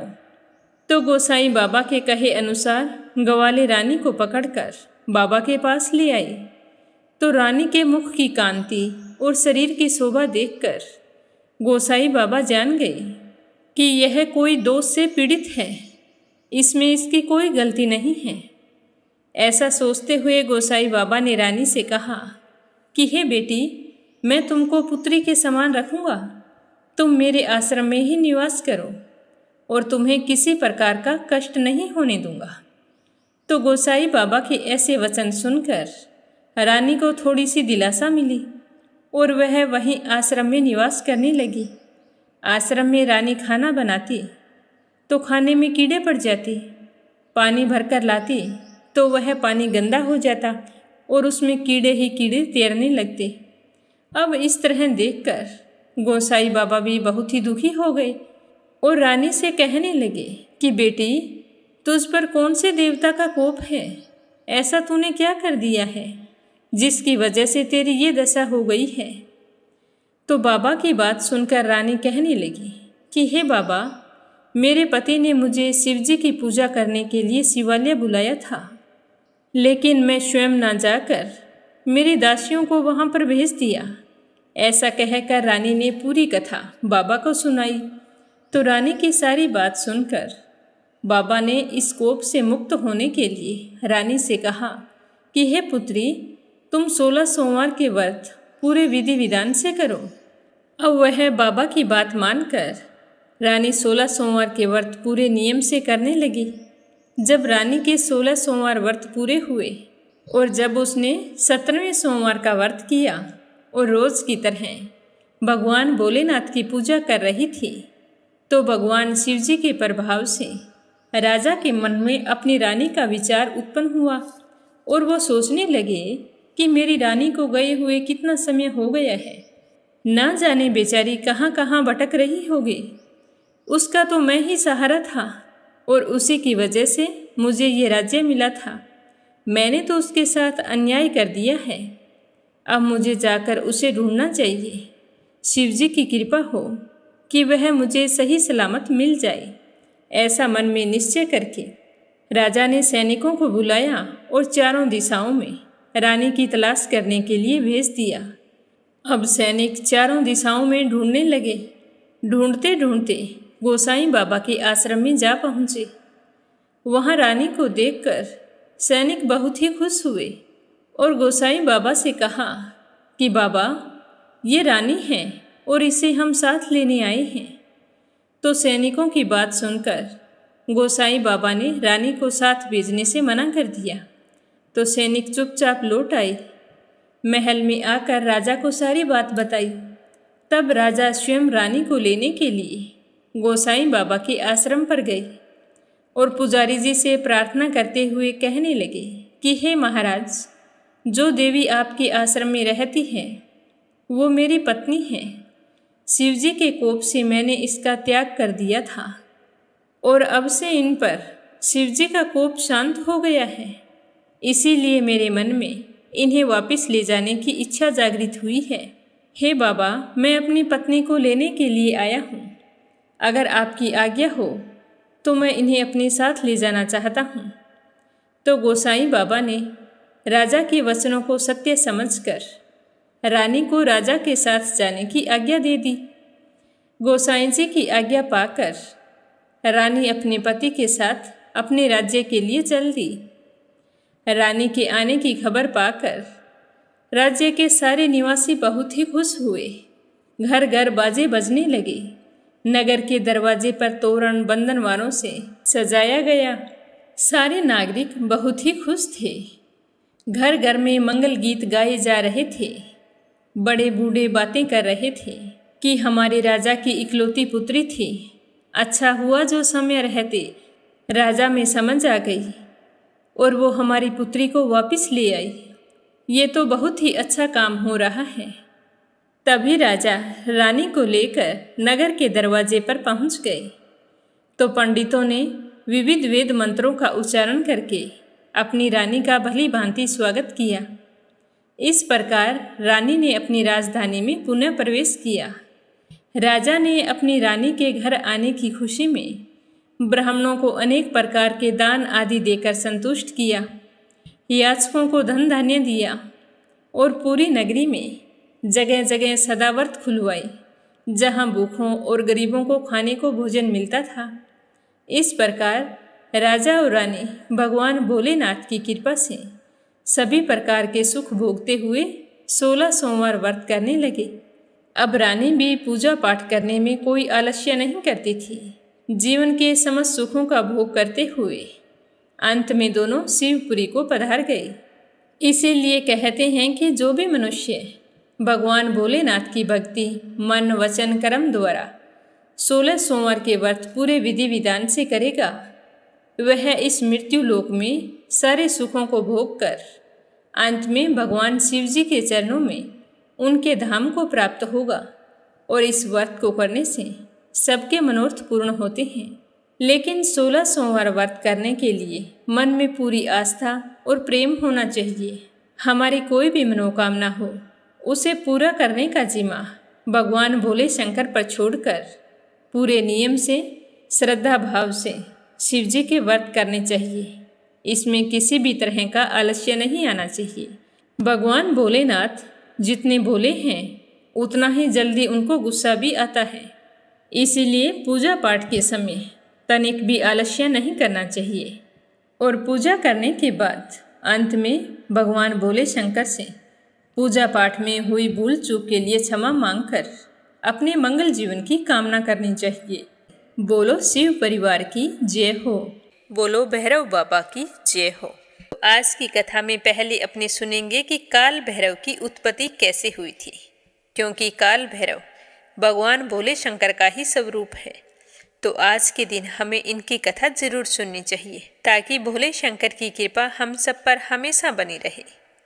B: तो गोसाई बाबा के कहे अनुसार ग्वाले रानी को पकड़कर बाबा के पास ले आई। तो रानी के मुख की कांति और शरीर की शोभा देखकर गोसाई बाबा जान गए कि यह कोई दोष से पीड़ित है, इसमें इसकी कोई गलती नहीं है। ऐसा सोचते हुए गोसाई बाबा ने रानी से कहा कि हे बेटी, मैं तुमको पुत्री के समान रखूँगा, तुम मेरे आश्रम में ही निवास करो और तुम्हें किसी प्रकार का कष्ट नहीं होने दूंगा। तो गोसाई बाबा के ऐसे वचन सुनकर रानी को थोड़ी सी दिलासा मिली और वह वहीं आश्रम में निवास करने लगी। आश्रम में रानी खाना बनाती तो खाने में कीड़े पड़ जाते, पानी भरकर लाती तो वह पानी गंदा हो जाता और उसमें कीड़े ही कीड़े तैरने लगते। अब इस तरह देखकर गोसाई बाबा भी बहुत ही दुखी हो गए और रानी से कहने लगे कि बेटी, तुझ पर कौन से देवता का कोप है? ऐसा तूने क्या कर दिया है जिसकी वजह से तेरी ये दशा हो गई है? तो बाबा की बात सुनकर रानी कहने लगी कि हे बाबा, मेरे पति ने मुझे शिवजी की पूजा करने के लिए शिवालय बुलाया था, लेकिन मैं स्वयं ना जाकर मेरी दासियों को वहाँ पर भेज दिया। ऐसा कहकर रानी ने पूरी कथा बाबा को सुनाई। तो रानी की सारी बात सुनकर बाबा ने इस कोप से मुक्त होने के लिए रानी से कहा कि हे पुत्री, तुम 16 सोमवार के व्रत पूरे विधि विधान से करो। अब वह बाबा की बात मानकर रानी 16 सोमवार के व्रत पूरे नियम से करने लगी। जब रानी के 16 सोमवार व्रत पूरे हुए और जब उसने 17वें सोमवार का व्रत किया और रोज़ की तरह भगवान भोलेनाथ की पूजा कर रही थी, तो भगवान शिवजी के प्रभाव से राजा के मन में अपनी रानी का विचार उत्पन्न हुआ और वो सोचने लगे कि मेरी रानी को गए हुए कितना समय हो गया है, ना जाने बेचारी कहाँ कहाँ भटक रही होगी। उसका तो मैं ही सहारा था और उसी की वजह से मुझे ये राज्य मिला था। मैंने तो उसके साथ अन्याय कर दिया है। अब मुझे जाकर उसे ढूंढना चाहिए। शिवजी की कृपा हो कि वह मुझे सही सलामत मिल जाए। ऐसा मन में निश्चय करके राजा ने सैनिकों को बुलाया और चारों दिशाओं में रानी की तलाश करने के लिए भेज दिया। अब सैनिक चारों दिशाओं में ढूंढने लगे। ढूंढते ढूंढते गोसाई बाबा के आश्रम में जा पहुँचे। वहाँ रानी को देखकर सैनिक बहुत ही खुश हुए और गोसाई बाबा से कहा कि बाबा, ये रानी है और इसे हम साथ लेने आए हैं। तो सैनिकों की बात सुनकर गोसाई बाबा ने रानी को साथ भेजने से मना कर दिया। तो सैनिक चुपचाप लौट आए। महल में आकर राजा को सारी बात बताई। तब राजा स्वयं रानी को लेने के लिए गोसाई बाबा के आश्रम पर गए और पुजारी जी से प्रार्थना करते हुए कहने लगे कि हे महाराज, जो देवी आपके आश्रम में रहती है वो मेरी पत्नी है। शिवजी के कोप से मैंने इसका त्याग कर दिया था और अब से इन पर शिवजी का कोप शांत हो गया है। इसीलिए मेरे मन में इन्हें वापस ले जाने की इच्छा जागृत हुई है। हे बाबा, मैं अपनी पत्नी को लेने के लिए आया हूँ। अगर आपकी आज्ञा हो तो मैं इन्हें अपने साथ ले जाना चाहता हूँ। तो गोसाई बाबा ने राजा के वचनों को सत्य समझकर रानी को राजा के साथ जाने की आज्ञा दे दी। गोसाई जी की आज्ञा पाकर रानी अपने पति के साथ अपने राज्य के लिए चल दी। रानी के आने की खबर पाकर राज्य के सारे निवासी बहुत ही खुश हुए। घर घर बाजे बजने लगे। नगर के दरवाजे पर तोरण बंधनवारों से सजाया गया। सारे नागरिक बहुत ही खुश थे। घर घर में मंगल गीत गाए जा रहे थे। बड़े बूढ़े बातें कर रहे थे कि हमारे राजा की इकलौती पुत्री थी। अच्छा हुआ जो समय रहते राजा में समझ आ गई और वो हमारी पुत्री को वापस ले आई। ये तो बहुत ही अच्छा काम हो रहा है। तभी राजा रानी को लेकर नगर के दरवाजे पर पहुंच गए तो पंडितों ने विविध वेद मंत्रों का उच्चारण करके अपनी रानी का भली भांति स्वागत किया। इस प्रकार रानी ने अपनी राजधानी में पुनः प्रवेश किया। राजा ने अपनी रानी के घर आने की खुशी में ब्राह्मणों को अनेक प्रकार के दान आदि देकर संतुष्ट किया। याचकों को धन धान्य दिया और पूरी नगरी में जगह जगह सदाव्रत खुलवाई, जहाँ भूखों और गरीबों को खाने को भोजन मिलता था। इस प्रकार राजा और रानी भगवान भोलेनाथ की कृपा से सभी प्रकार के सुख भोगते हुए 16 सोमवार व्रत करने लगे। अब रानी भी पूजा पाठ करने में कोई आलस्य नहीं करती थी। जीवन के समस्त सुखों का भोग करते हुए अंत में दोनों शिवपुरी को पधार गए। इसीलिए कहते हैं कि जो भी मनुष्य भगवान भोलेनाथ की भक्ति मन वचन कर्म द्वारा 16 सोमवार के व्रत पूरे विधि विधान से करेगा, वह इस मृत्यु लोक में सारे सुखों को भोग कर अंत में भगवान शिव जी के चरणों में उनके धाम को प्राप्त होगा। और इस व्रत को करने से सबके मनोरथ पूर्ण होते हैं। लेकिन 16 सोमवार व्रत करने के लिए मन में पूरी आस्था और प्रेम होना चाहिए। हमारी कोई भी मनोकामना हो उसे पूरा करने का जिम्मा भगवान भोले शंकर पर छोड़कर पूरे नियम से श्रद्धा भाव से शिव जी के व्रत करने चाहिए। इसमें किसी भी तरह का आलस्य नहीं आना चाहिए। भगवान भोलेनाथ जितने भोले हैं उतना ही जल्दी उनको गुस्सा भी आता है। इसीलिए पूजा पाठ के समय तनिक भी आलस्य नहीं करना चाहिए और पूजा करने के बाद अंत में भगवान भोले शंकर से पूजा पाठ में हुई भूल चूक के लिए क्षमा मांगकर अपने मंगल जीवन की कामना करनी चाहिए। बोलो शिव परिवार की जय हो।
A: बोलो भैरव बाबा की जय हो। आज की कथा में पहले अपने सुनेंगे कि काल भैरव की उत्पत्ति कैसे हुई थी, क्योंकि काल भैरव भगवान भोले शंकर का ही स्वरूप है। तो आज के दिन हमें इनकी कथा जरूर सुननी चाहिए ताकि भोले शंकर की कृपा हम सब पर हमेशा बनी रहे।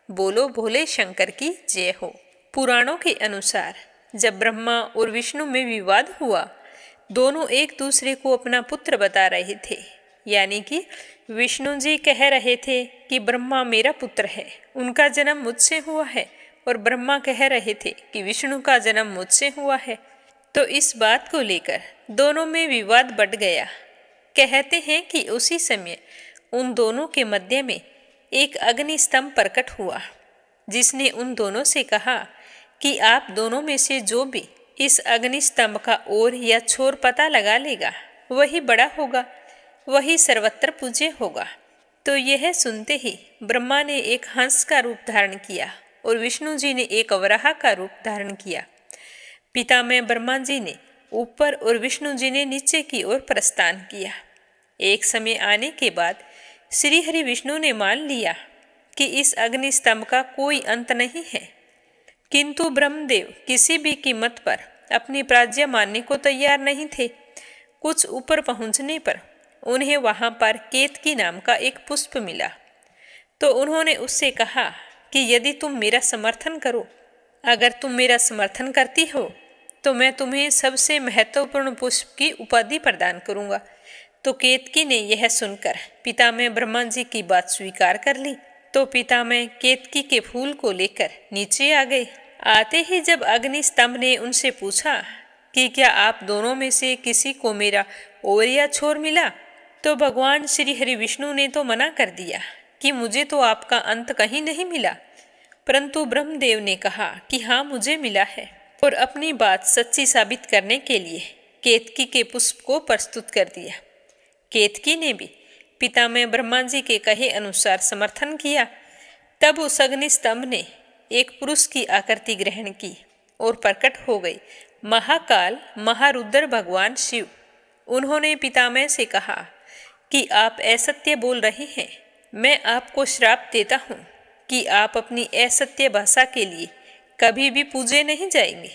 A: बोलो भोले शंकर की जय हो। पुराणों के अनुसार जब ब्रह्मा और विष्णु में विवाद हुआ, दोनों एक दूसरे को अपना पुत्र बता रहे थे। यानी कि विष्णु जी कह रहे थे कि ब्रह्मा मेरा पुत्र है, उनका जन्म मुझसे हुआ है, और ब्रह्मा कह रहे थे कि विष्णु का जन्म मुझसे हुआ है। तो इस बात को लेकर दोनों में विवाद बढ़ गया। कहते हैं कि उसी समय उन दोनों के मध्य में एक अग्नि स्तंभ प्रकट हुआ, जिसने उन दोनों से कहा कि आप दोनों में से जो भी इस अग्नि स्तंभ का ओर या छोर पता लगा लेगा वही बड़ा होगा, वही सर्वत्र पूज्य होगा। तो यह सुनते ही ब्रह्मा ने एक हंस का रूप धारण किया और विष्णु जी ने एक वराह का रूप धारण किया। पितामह ब्रह्मा जी ने ऊपर और विष्णु जी ने नीचे की ओर प्रस्थान किया। एक समय आने के बाद श्री हरि विष्णु ने मान लिया कि इस अग्नि स्तंभ का कोई अंत नहीं है, किंतु ब्रह्मदेव किसी भी कीमत पर अपनी प्राज्ञा मानने को तैयार नहीं थे। कुछ ऊपर पहुंचने पर उन्हें वहां पर केतकी नाम का एक पुष्प मिला, तो उन्होंने उससे कहा कि यदि तुम मेरा समर्थन करो, अगर तुम मेरा समर्थन करती हो तो मैं तुम्हें सबसे महत्वपूर्ण पुष्प की उपाधि प्रदान करूंगा। तो केतकी ने यह सुनकर पितामह ब्रह्मा जी की बात स्वीकार कर ली। तो पितामह केतकी के फूल को लेकर नीचे आ गए। आते ही जब अग्नि स्तंभ ने उनसे पूछा कि क्या आप दोनों में से किसी को मेरा ओर या छोर मिला, तो भगवान श्री हरि विष्णु ने तो मना कर दिया कि मुझे तो आपका अंत कहीं नहीं मिला। परंतु ब्रह्मदेव ने कहा कि हाँ, मुझे मिला है, और अपनी बात सच्ची साबित करने के लिए केतकी के पुष्प को प्रस्तुत कर दिया। केतकी ने भी पितामह ब्रह्मा जी के कहे अनुसार समर्थन किया। तब उस अग्नि स्तंभ ने एक पुरुष की आकृति ग्रहण की और प्रकट हो गई महाकाल महारुद्र भगवान शिव। उन्होंने पितामह से कहा कि आप असत्य बोल रहे हैं। मैं आपको श्राप देता हूँ कि आप अपनी असत्य भाषा के लिए कभी भी पूजे नहीं जाएंगे।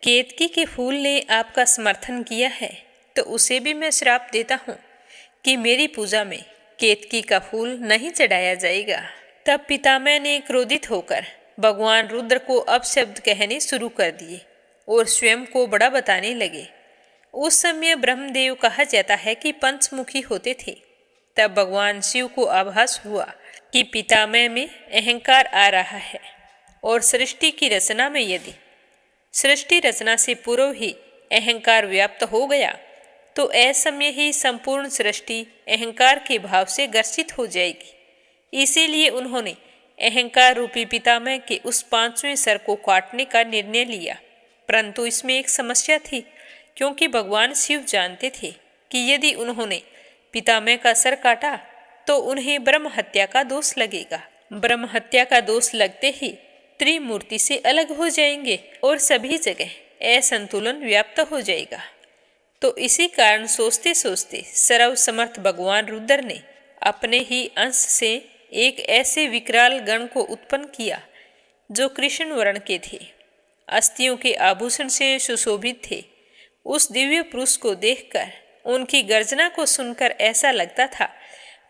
A: केतकी के फूल ने आपका समर्थन किया है तो उसे भी मैं श्राप देता हूँ कि मेरी पूजा में केतकी का फूल नहीं चढ़ाया जाएगा। तब पितामह ने क्रोधित होकर भगवान रुद्र को अपशब्द कहने शुरू कर दिए और स्वयं को बड़ा बताने लगे। उस समय ब्रह्मदेव कहा जाता है कि पंचमुखी होते थे। तब भगवान शिव को आभास हुआ कि पितामह में अहंकार आ रहा है और सृष्टि की रचना में यदि सृष्टि रचना से पूर्व ही अहंकार व्याप्त हो गया तो असमय ही संपूर्ण सृष्टि अहंकार के भाव से ग्रसित हो जाएगी। इसीलिए उन्होंने अहंकार रूपी पितामह के उस 5वें सर को काटने का निर्णय लिया। परंतु इसमें एक समस्या थी, क्योंकि भगवान शिव जानते थे कि यदि उन्होंने पितामह का सर काटा तो उन्हें ब्रह्म हत्या का दोष लगेगा। ब्रह्म हत्या का दोष लगते ही त्रिमूर्ति से अलग हो जाएंगे और सभी जगह असंतुलन व्याप्त हो जाएगा। तो इसी कारण सोचते सोचते सर्वसमर्थ भगवान रुद्र ने अपने ही अंश से एक ऐसे विकराल गण को उत्पन्न किया जो कृष्ण वर्ण के थे, अस्थियों के आभूषण से सुशोभित थे। उस दिव्य पुरुष को देखकर, उनकी गर्जना को सुनकर ऐसा लगता था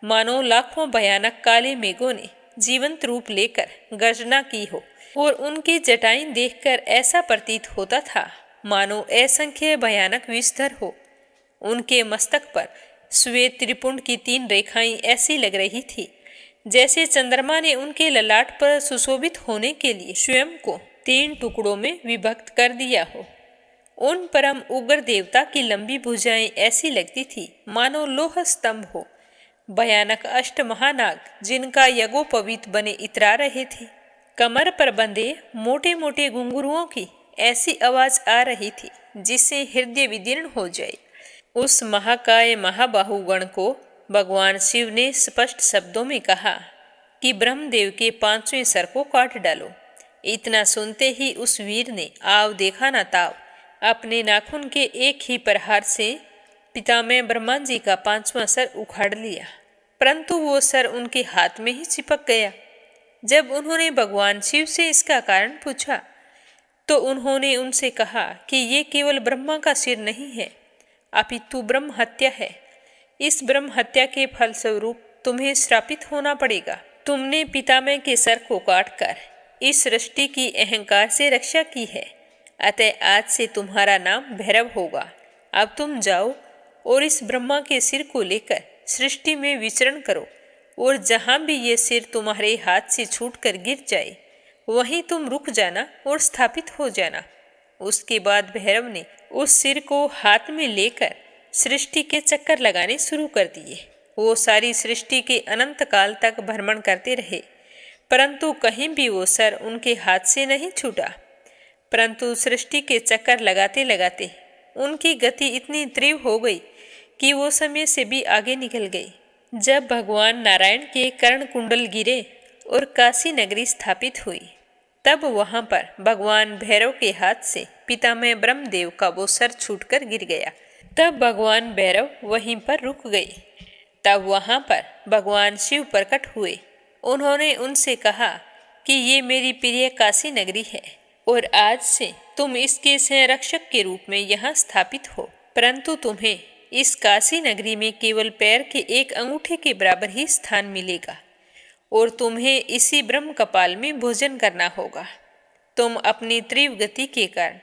A: मानो लाखों भयानक काले मेघों ने जीवंत रूप लेकर गर्जना की हो, और उनकी जटाएं देखकर ऐसा प्रतीत होता था मानो असंख्य भयानक विषधर हो। उनके मस्तक पर श्वेत त्रिपुंड की 3 रेखाएं ऐसी लग रही थी जैसे चंद्रमा ने उनके ललाट पर सुशोभित होने के लिए स्वयं को 3 टुकड़ों में विभक्त कर दिया हो। उन परम उग्र देवता की लंबी भुजाएं ऐसी लगती थी मानो लोह स्तंभ हो। भयानक अष्ट महानाग जिनका यज्ञोपवीत बने इतरा रहे थे। कमर पर बंधे मोटे मोटे घुंघरुओं की ऐसी आवाज आ रही थी जिससे हृदय विदीर्ण हो जाए। उस महाकाय महाबाहु गण को भगवान शिव ने स्पष्ट शब्दों में कहा कि ब्रह्मदेव के 5वें सर को काट डालो। इतना सुनते ही उस वीर ने आव देखा न ताव अपने नाखून के एक ही प्रहार से पितामह ब्रह्मा जी का 5वां सर उखाड़ लिया, परंतु वो सर उनके हाथ में ही चिपक गया। जब उन्होंने भगवान शिव से इसका कारण पूछा तो उन्होंने उनसे कहा कि ये केवल ब्रह्मा का सिर नहीं है, अपितु ब्रह्म हत्या है। इस ब्रह्म हत्या के फलस्वरूप तुम्हें श्रापित होना पड़ेगा। तुमने पितामह के सर को काटकर इस सृष्टि की अहंकार से रक्षा की है, अतः आज से तुम्हारा नाम भैरव होगा। अब तुम जाओ और इस ब्रह्मा के सिर को लेकर सृष्टि में विचरण करो, और जहाँ भी ये सिर तुम्हारे हाथ से छूटकर गिर जाए वहीं तुम रुक जाना और स्थापित हो जाना। उसके बाद भैरव ने उस सिर को हाथ में लेकर सृष्टि के चक्कर लगाने शुरू कर दिए। वो सारी सृष्टि के अनंत काल तक भ्रमण करते रहे, परंतु कहीं भी वो सर उनके हाथ से नहीं छूटा। परंतु सृष्टि के चक्कर लगाते लगाते उनकी गति इतनी तीव्र हो गई कि वो समय से भी आगे निकल गई। जब भगवान नारायण के कर्ण कुंडल गिरे और काशी नगरी स्थापित हुई, तब वहां पर भगवान भैरव के हाथ से पितामह ब्रह्मदेव का वो सर छूटकर गिर गया। तब भगवान भैरव वहीं पर रुक गए। तब वहां पर भगवान शिव प्रकट हुए। उन्होंने उनसे कहा कि ये मेरी प्रिय काशी नगरी है और आज से तुम इसके संरक्षक के रूप में यहाँ स्थापित हो, परंतु तुम्हें इस काशी नगरी में केवल पैर के एक अंगूठे के बराबर ही स्थान मिलेगा और तुम्हें इसी ब्रह्म कपाल में भोजन करना होगा। तुम अपनी तीव्र गति के कारण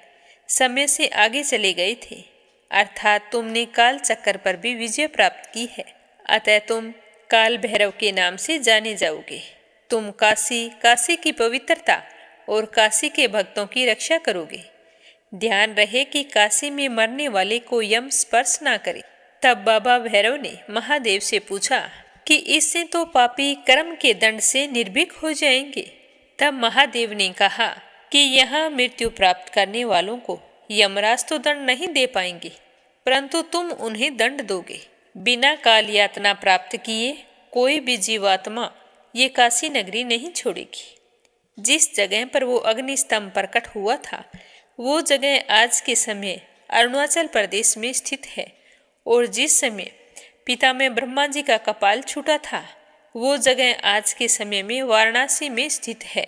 A: समय से आगे चले गए थे, अर्थात तुमने काल चक्कर पर भी विजय प्राप्त की है, अतः तुम काल भैरव के नाम से जाने जाओगे। तुम काशी की पवित्रता और काशी के भक्तों की रक्षा करोगे। ध्यान रहे कि काशी में मरने वाले को यम स्पर्श ना करे। तब बाबा भैरव ने महादेव से पूछा कि इससे तो पापी कर्म के दंड से निर्भीक हो जाएंगे। तब महादेव ने कहा कि यहाँ मृत्यु प्राप्त करने वालों को यमराज तो दंड नहीं दे पाएंगे, परंतु तुम उन्हें दंड दोगे। बिना काल यातना प्राप्त किए कोई भी जीवात्मा ये काशी नगरी नहीं छोड़ेगी। जिस जगह पर वो अग्नि स्तंभ प्रकट हुआ था, वो जगह आज के समय अरुणाचल प्रदेश में स्थित है। और जिस समय पिता में ब्रह्मा जी का कपाल छूटा था, वो जगह आज के समय में वाराणसी में स्थित है,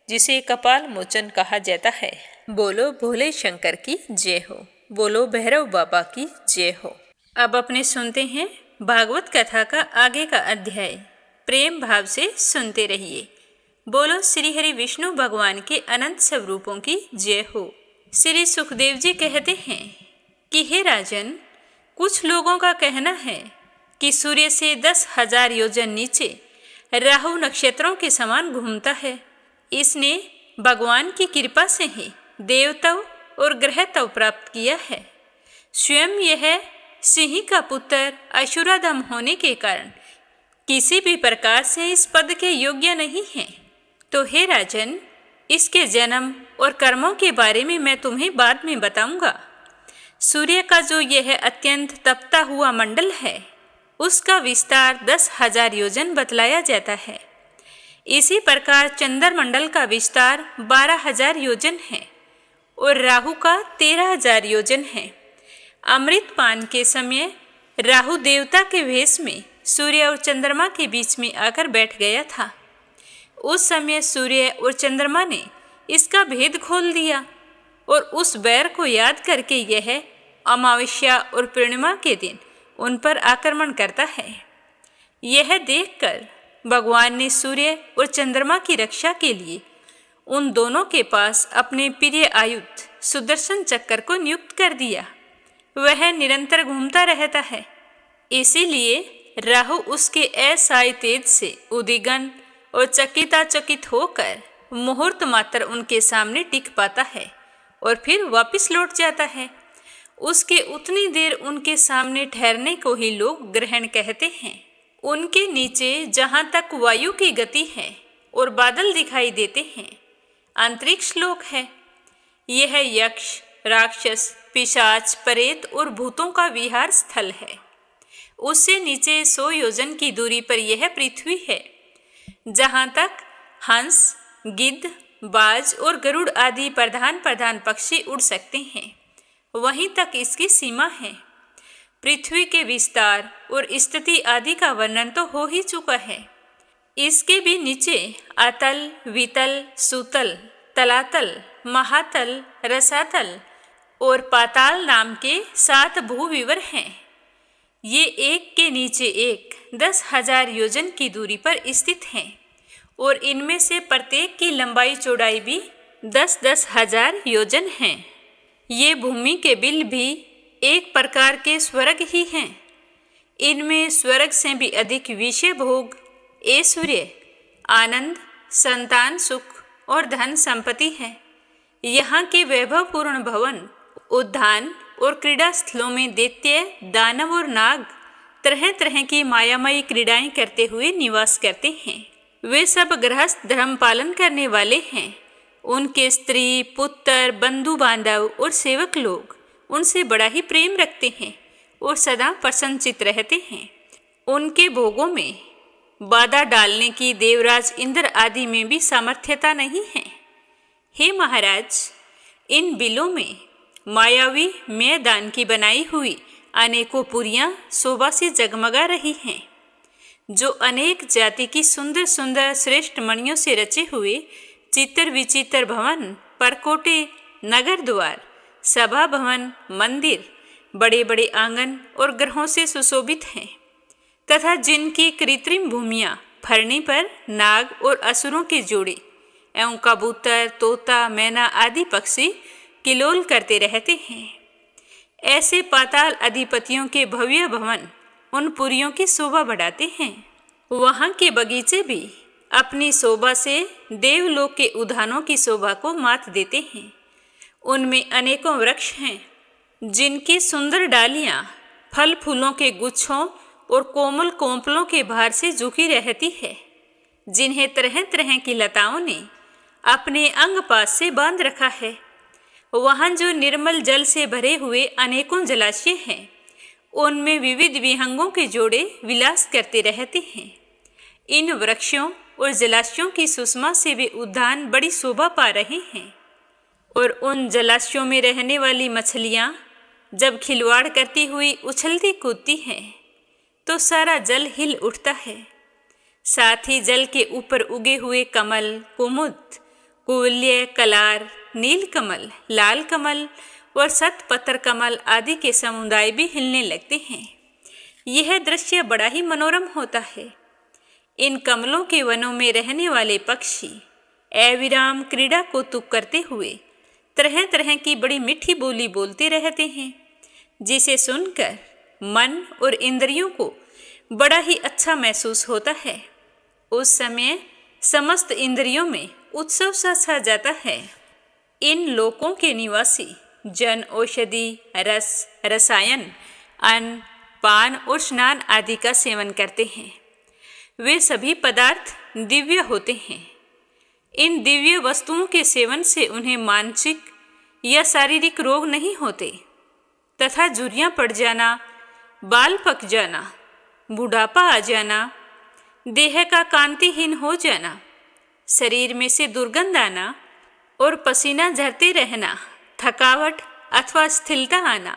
A: जिसे कपाल मोचन कहा जाता है। बोलो भोले शंकर की जय हो, बोलो भैरव बाबा की जय हो। अब अपने सुनते हैं भागवत कथा का आगे का अध्याय। प्रेम भाव से सुनते रहिए। बोलो श्री हरि विष्णु भगवान के अनंत स्वरूपों की जय हो। श्री सुखदेव जी कहते हैं कि हे राजन, कुछ लोगों का कहना है कि सूर्य से 10,000 योजन नीचे राहु नक्षत्रों के समान घूमता है। इसने भगवान की कृपा से ही देवत्व और ग्रहत्व प्राप्त किया है। स्वयं यह सिंह का पुत्र अशुराधम होने के कारण किसी भी प्रकार से इस पद के योग्य नहीं है। तो हे राजन, इसके जन्म और कर्मों के बारे में मैं तुम्हें बाद में बताऊंगा। सूर्य का जो यह अत्यंत तपता हुआ मंडल है, उसका विस्तार 10,000 योजन बतलाया जाता है। इसी प्रकार चंद्रमंडल का विस्तार 12,000 योजन है और राहु का 13,000 योजन है। अमृत पान के समय राहु देवता के वेश में सूर्य और चंद्रमा के बीच में आकर बैठ गया था। उस समय सूर्य और चंद्रमा ने इसका भेद खोल दिया और उस बैर को याद करके यह अमावस्या और पूर्णिमा के दिन उन पर आक्रमण करता है। यह देखकर भगवान ने सूर्य और चंद्रमा की रक्षा के लिए उन दोनों के पास अपने प्रिय आयुध सुदर्शन चक्र को नियुक्त कर दिया। वह निरंतर घूमता रहता है, इसीलिए राहु उसके असाई तेज से उद्विग्न और चकित होकर मुहूर्त मात्र उनके सामने टिक पाता है और फिर वापस लौट जाता है। उसके उतनी देर उनके सामने ठहरने को ही लोग ग्रहण कहते हैं। उनके नीचे जहाँ तक वायु की गति है और बादल दिखाई देते हैं, अंतरिक्ष लोक है। यह यक्ष, राक्षस, पिशाच, प्रेत और भूतों का विहार स्थल है। उससे नीचे 100 योजन की दूरी पर यह पृथ्वी है, जहाँ तक हंस, गिद्ध, बाज और गरुड़ आदि प्रधान पक्षी उड़ सकते हैं, वहीं तक इसकी सीमा है। पृथ्वी के विस्तार और स्थिति आदि का वर्णन तो हो ही चुका है। इसके भी नीचे अतल, वितल, सुतल, तलातल, महातल, रसातल और पाताल नाम के 7 भूविवर हैं। ये एक के नीचे एक 10,000 योजन की दूरी पर स्थित हैं और इनमें से प्रत्येक की लंबाई चौड़ाई भी 10,000 योजन हैं। ये भूमि के बिल भी एक प्रकार के स्वर्ग ही हैं। इनमें स्वर्ग से भी अधिक विषय भोग, ऐश्वर्य, आनंद, संतान सुख और धन संपत्ति है। यहाँ के वैभवपूर्ण भवन, उद्यान और क्रीड़ा स्थलों में दैत्य, दानव और नाग तरह तरह की मायामयी क्रीड़ाएं करते हुए निवास करते हैं। वे सब गृहस्थ धर्म पालन करने वाले हैं। उनके स्त्री, पुत्र, बंधु बांधव और सेवक लोग उनसे बड़ा ही प्रेम रखते हैं और सदा प्रसन्नचित रहते हैं। उनके भोगों में बाधा डालने की देवराज इंद्र आदि में भी सामर्थ्यता नहीं है। हे महाराज, इन बिलों में मायावी मैदान की बनाई हुई अनेकों पुरियां शोभा से जगमगा रही हैं, जो अनेक जाति की सुंदर सुंदर श्रेष्ठ मणियों से रचे हुए चित्र विचित्र भवन, परकोटे, नगर द्वार, सभा भवन, मंदिर, बड़े बड़े आंगन और ग्रहों से सुशोभित हैं तथा जिनकी कृत्रिम भूमियाँ फरने पर नाग और असुरों के जोड़े एवं कबूतर, तोता, मैना आदि पक्षी किलोल करते रहते हैं। ऐसे पाताल अधिपतियों के भव्य भवन उन पुरियों की शोभा बढ़ाते हैं। वहाँ के बगीचे भी अपनी शोभा से देवलोक के उद्यानों की शोभा को मात देते हैं। उनमें अनेकों वृक्ष हैं, जिनकी सुंदर डालियाँ फल फूलों के गुच्छों और कोमल कोंपलों के भार से झुकी रहती है, जिन्हें तरह तरह की लताओं ने अपने अंग पास से बांध रखा है। वहाँ जो निर्मल जल से भरे हुए अनेकों जलाशय हैं, उनमें विविध विहंगों के जोड़े विलास करते रहते हैं। इन वृक्षों और जलाशयों की सुषमा से वे उद्यान बड़ी शोभा पा रहे हैं। और उन जलाशयों में रहने वाली मछलियाँ जब खिलवाड़ करती हुई उछलती कूदती हैं तो सारा जल हिल उठता है। साथ ही जल के ऊपर उगे हुए कमल, कुमुद, कुवल्य, कलार, नील कमल, लाल कमल और शतपत्र कमल आदि के समुदाय भी हिलने लगते हैं। यह दृश्य बड़ा ही मनोरम होता है। इन कमलों के वनों में रहने वाले पक्षी अविराम क्रीड़ा को तुक करते हुए तरह तरह की बड़ी मीठी बोली बोलते रहते हैं, जिसे सुनकर मन और इंद्रियों को बड़ा ही अच्छा महसूस होता है। उस समय समस्त इंद्रियों में उत्सव सा छा जाता है। इन लोकों के निवासी जन औषधि, रस, रसायन, अन्न, पान और स्नान आदि का सेवन करते हैं। वे सभी पदार्थ दिव्य होते हैं। इन दिव्य वस्तुओं के सेवन से उन्हें मानसिक या शारीरिक रोग नहीं होते तथा झुर्रियाँ पड़ जाना, बाल पक जाना, बुढ़ापा आ जाना, देह का कांतिहीन हो जाना, शरीर में से दुर्गंध आना और पसीना झरते रहना, थकावट अथवा स्थिरता आना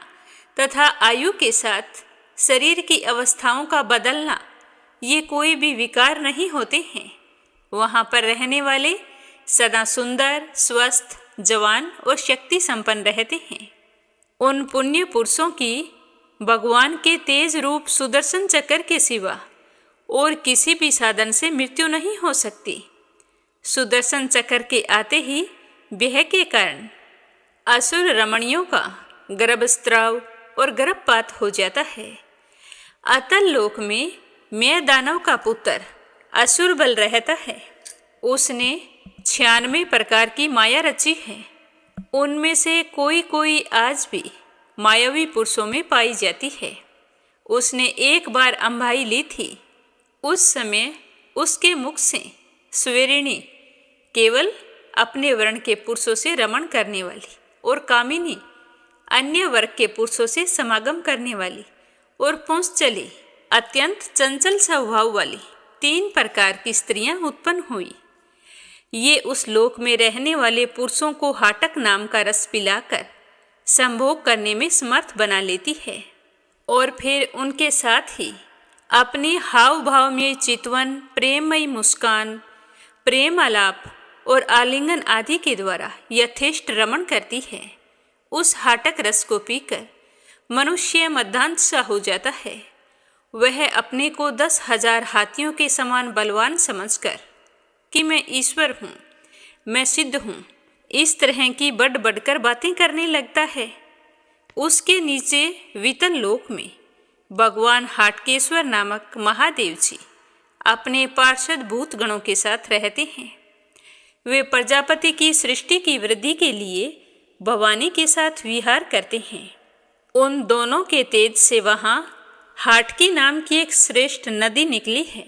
A: तथा आयु के साथ शरीर की अवस्थाओं का बदलना, ये कोई भी विकार नहीं होते हैं। वहाँ पर रहने वाले सदा सुंदर, स्वस्थ, जवान और शक्ति संपन्न रहते हैं। उन पुण्य पुरुषों की भगवान के तेज रूप सुदर्शन चक्र के सिवा और किसी भी साधन से मृत्यु नहीं हो सकती। सुदर्शन चक्र के आते ही व्यह के कारण असुर रमणियों का गर्भस्राव और गर्भपात हो जाता है। अतल लोक में मैं दानव का पुत्र असुर बल रहता है। उसने 96 प्रकार की माया रची है। उनमें से कोई कोई आज भी मायावी पुरुषों में पाई जाती है। उसने एक बार अंबाई ली थी। उस समय उसके मुख से स्वेरिणी केवल अपने वर्ण के पुरुषों से रमण करने वाली और कामिनी अन्य वर्ग के पुरुषों से समागम करने वाली और पुंसचली अत्यंत चंचल स्वभाव वाली 3 प्रकार की स्त्रियां उत्पन्न हुई। ये उस लोक में रहने वाले पुरुषों को हाटक नाम का रस पिलाकर संभोग करने में समर्थ बना लेती है और फिर उनके साथ ही अपने हाव भाव में चितवन, प्रेममयी मुस्कान, प्रेम आलाप और आलिंगन आदि के द्वारा यथेष्ट रमण करती है। उस हाटक रस को पीकर मनुष्य मद्दांत सा हो जाता है। वह अपने को 10,000 हाथियों के समान बलवान समझकर कि मैं ईश्वर हूँ, मैं सिद्ध हूँ, इस तरह की बढ़ बढ़कर बातें करने लगता है। उसके नीचे वितल लोक में भगवान हाटकेश्वर नामक महादेव जी अपने पार्षद भूत गणों के साथ रहते हैं। वे प्रजापति की सृष्टि की वृद्धि के लिए भवानी के साथ विहार करते हैं। उन दोनों के तेज से वहाँ हाटकी नाम की एक श्रेष्ठ नदी निकली है।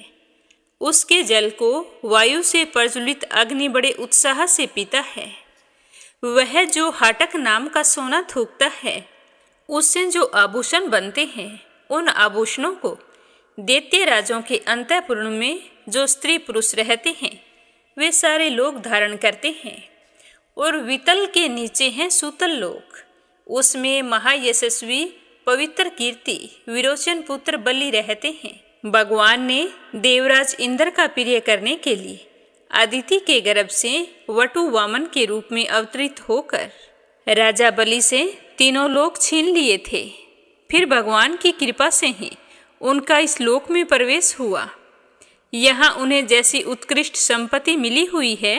A: उसके जल को वायु से प्रज्वलित अग्नि बड़े उत्साह से पीता है। वह जो हाटक नाम का सोना थूकता है, उससे जो आभूषण बनते हैं, उन आभूषणों को दैत्य राजों के अंतःपुर में जो स्त्री पुरुष रहते हैं, वे सारे लोग धारण करते हैं। और वितल के नीचे हैं सूतल लोक। उसमें महायशस्वी पवित्र कीर्ति विरोचन पुत्र बलि रहते हैं। भगवान ने देवराज इंद्र का प्रिय करने के लिए अदिति के गर्भ से वटु वामन के रूप में अवतरित होकर राजा बलि से तीनों लोक छीन लिए थे। फिर भगवान की कृपा से ही उनका इस लोक में प्रवेश हुआ। यहाँ उन्हें जैसी उत्कृष्ट संपत्ति मिली हुई है,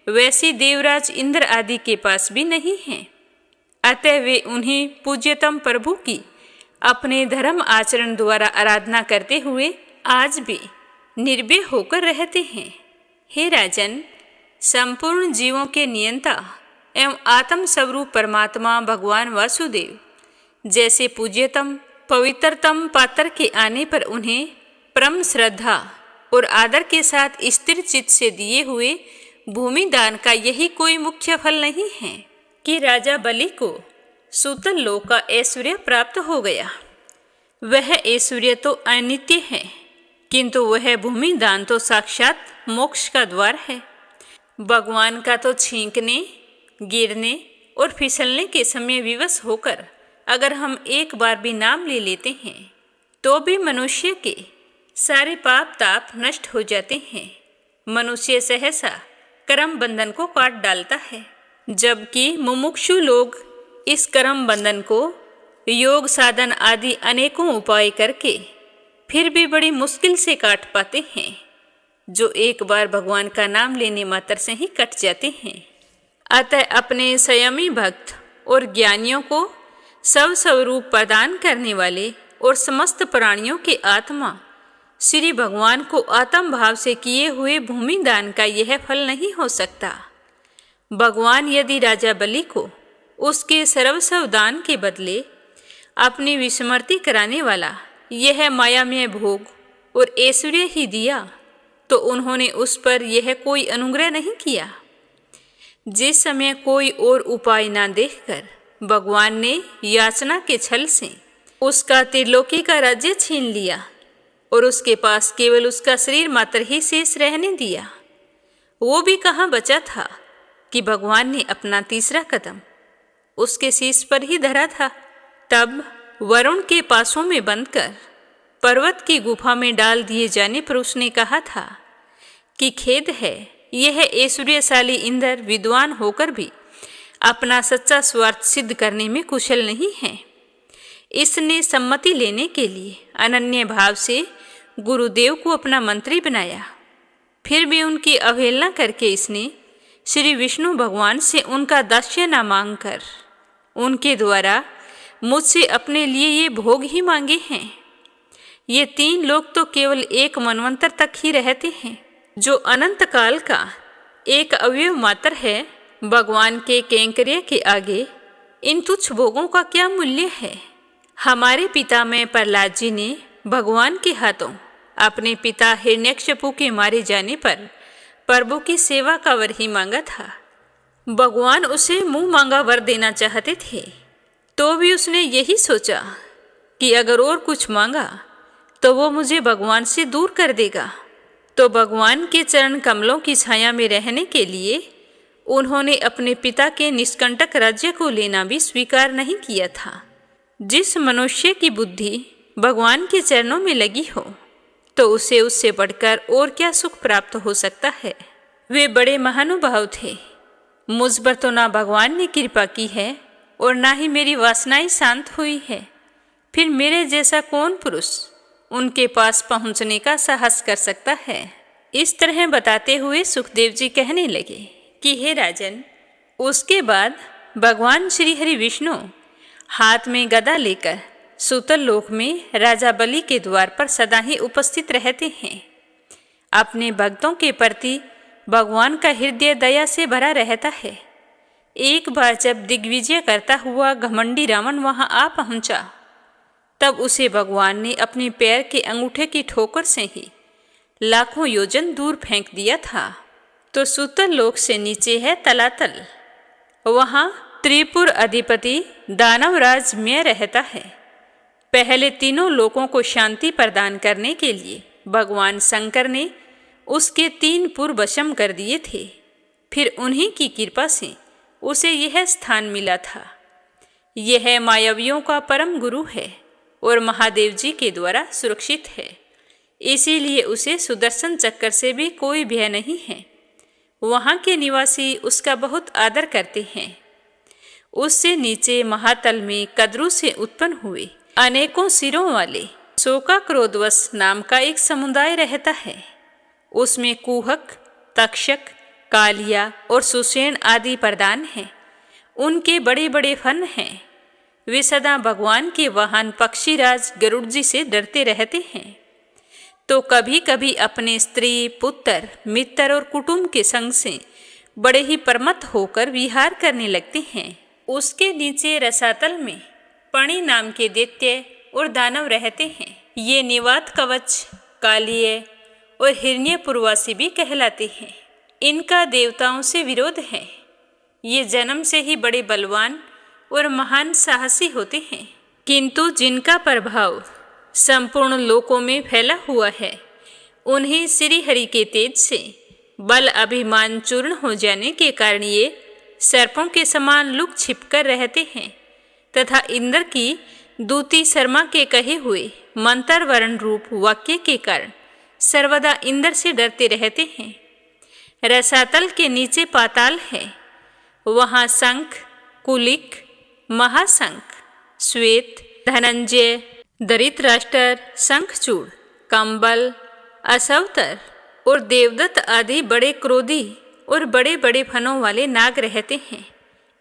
A: वैसी देवराज इंद्र आदि के पास भी नहीं है। अतः वे उन्हें पूज्यतम प्रभु की अपने धर्म आचरण द्वारा आराधना करते हुए आज भी निर्भय होकर रहते हैं। हे राजन, संपूर्ण जीवों के नियंता एवं आत्म स्वरूप परमात्मा भगवान वासुदेव जैसे पूज्यतम पवित्रतम पात्र के आने पर उन्हें परम श्रद्धा और आदर के साथ स्थिर चित्त से दिए हुए भूमि दान का यही कोई मुख्य फल नहीं है कि राजा बलि को सूतल लोक का ऐश्वर्य प्राप्त हो गया। वह ऐश्वर्य तो अनित्य है, किंतु वह भूमि दान तो साक्षात मोक्ष का द्वार है। भगवान का तो छींकने, गिरने और फिसलने के समय विवश होकर अगर हम एक बार भी नाम ले लेते हैं तो भी मनुष्य के सारे पाप ताप नष्ट हो जाते हैं। मनुष्य सहसा कर्म बंधन को काट डालता है, जबकि मुमुक्षु लोग इस कर्म बंधन को योग साधन आदि अनेकों उपाय करके फिर भी बड़ी मुश्किल से काट पाते हैं, जो एक बार भगवान का नाम लेने मात्र से ही कट जाते हैं। अतः अपने संयमी भक्त और ज्ञानियों को सब स्वरूप प्रदान करने वाले और समस्त प्राणियों के आत्मा श्री भगवान को आत्म भाव से किए हुए भूमि दान का यह फल नहीं हो सकता। भगवान यदि राजा बलि को उसके सर्वस्व दान के बदले अपनी विस्मृति कराने वाला यह मायामय भोग और ऐश्वर्य ही दिया तो उन्होंने उस पर यह कोई अनुग्रह नहीं किया। जिस समय कोई और उपाय न देखकर भगवान ने याचना के छल से उसका त्रिलोकी का राज्य छीन लिया और उसके पास केवल उसका शरीर मात्र ही शेष रहने दिया, वो भी कहाँ बचा था कि भगवान ने अपना तीसरा कदम उसके शीश पर ही धरा था। तब वरुण के पासों में बंधकर पर्वत की गुफा में डाल दिए जाने पर उसने कहा था कि खेद है, यह ऐश्वर्यशाली इंद्र विद्वान होकर भी अपना सच्चा स्वार्थ सिद्ध करने में कुशल नहीं है। इसने सम्मति लेने के लिए अनन्य भाव से गुरुदेव को अपना मंत्री बनाया, फिर भी उनकी अवहेलना करके इसने श्री विष्णु भगवान से उनका दास्य न मांगकर उनके द्वारा मुझसे अपने लिए ये भोग ही मांगे हैं। ये 3 लोग तो केवल एक मनवंतर तक ही रहते हैं, जो अनंत काल का एक अवयव मात्र है। भगवान के कैंकर्य के आगे इन तुच्छ भोगों का क्या मूल्य है। हमारे पिता में प्रहलाद जी ने भगवान के हाथों अपने पिता हिरण्यकशिपु के मारे जाने पर प्रभु की सेवा का वर ही मांगा था। भगवान उसे मुंह मांगा वर देना चाहते थे, तो भी उसने यही सोचा कि अगर और कुछ मांगा तो वो मुझे भगवान से दूर कर देगा। तो भगवान के चरण कमलों की छाया में रहने के लिए उन्होंने अपने पिता के निष्कंटक राज्य को लेना भी स्वीकार नहीं किया था। जिस मनुष्य की बुद्धि भगवान के चरणों में लगी हो तो उसे उससे बढ़कर और क्या सुख प्राप्त हो सकता है। वे बड़े महानुभाव थे। मुझ पर तो ना भगवान ने कृपा की है और ना ही मेरी वासनाएं शांत हुई है, फिर मेरे जैसा कौन पुरुष उनके पास पहुंचने का साहस कर सकता है। इस तरह बताते हुए सुखदेव जी कहने लगे कि हे राजन, उसके बाद भगवान श्री हरि विष्णु हाथ में गदा लेकर सूतल लोक में राजा बलि के द्वार पर सदा ही उपस्थित रहते हैं। अपने भक्तों के प्रति भगवान का हृदय दया से भरा रहता है। एक बार जब दिग्विजय करता हुआ घमंडी रावण वहां आ पहुंचा, तब उसे भगवान ने अपने पैर के अंगूठे की ठोकर से ही लाखों योजन दूर फेंक दिया था। तो सूतल लोक से नीचे है तलातल, वहां त्रिपुर अधिपति दानवराज में रहता है। पहले तीनों लोकों को शांति प्रदान करने के लिए भगवान शंकर ने उसके 3 पुर वशम कर दिए थे, फिर उन्हीं की कृपा से उसे यह स्थान मिला था। यह मायावियों का परम गुरु है और महादेव जी के द्वारा सुरक्षित है, इसीलिए उसे सुदर्शन चक्र से भी कोई भय नहीं है। वहाँ के निवासी उसका बहुत आदर करते हैं। उससे नीचे महातल में कद्रु से उत्पन्न हुए अनेकों सिरों वाले शोका क्रोधवश नाम का एक समुदाय रहता है। उसमें कुहक, तक्षक, कालिया और सुषेण आदि प्रधान हैं। उनके बड़े बड़े फन हैं। वे सदा भगवान के वाहन पक्षीराज गरुड़ जी से डरते रहते हैं, तो कभी कभी अपने स्त्री, पुत्र, मित्र और कुटुंब के संग से बड़े ही प्रमत्त होकर विहार करने लगते हैं। उसके नीचे रसातल में पणि नाम के दैत्य और दानव रहते हैं। ये निवात कवच, कालिय और हिरण्यपुरवासी भी कहलाते हैं। इनका देवताओं से विरोध है। ये जन्म से ही बड़े बलवान और महान साहसी होते हैं, किंतु जिनका प्रभाव संपूर्ण लोकों में फैला हुआ है, उन्हें श्री हरि के तेज से बल अभिमान चूर्ण हो जाने के कारण ये सर्पों के समान लुक छिप कर रहते हैं तथा इंद्र की दूती शर्मा के कहे हुए मंत्र वर्ण रूप वाक्य के कारण सर्वदा इंद्र से डरते रहते हैं। रसातल के नीचे पाताल है, वहाँ शंख, कुलिक, महाशंख, श्वेत, धनंजय, धृतराष्ट्र, शंखचूड़, कंबल, असवतर और देवदत्त आदि बड़े क्रोधी और बड़े बड़े फनों वाले नाग रहते हैं।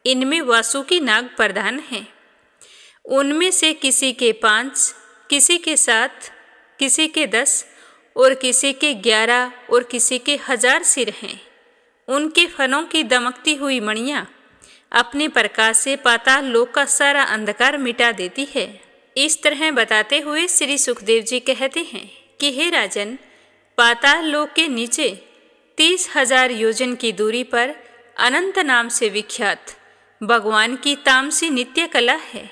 A: इनमें वासुकी नाग प्रधान हैं। उनमें से किसी के 5, किसी के 7, किसी के 10 और किसी के 11 और किसी के 1000 सिर हैं। उनके फनों की दमकती हुई मणियाँ अपने प्रकाश से पाताल लोक का सारा अंधकार मिटा देती है। इस तरह बताते हुए श्री सुखदेव जी कहते हैं कि हे राजन, पाताल लोक के नीचे 30,000 योजन की दूरी पर अनंत नाम से विख्यात भगवान की तामसी नित्य कला है।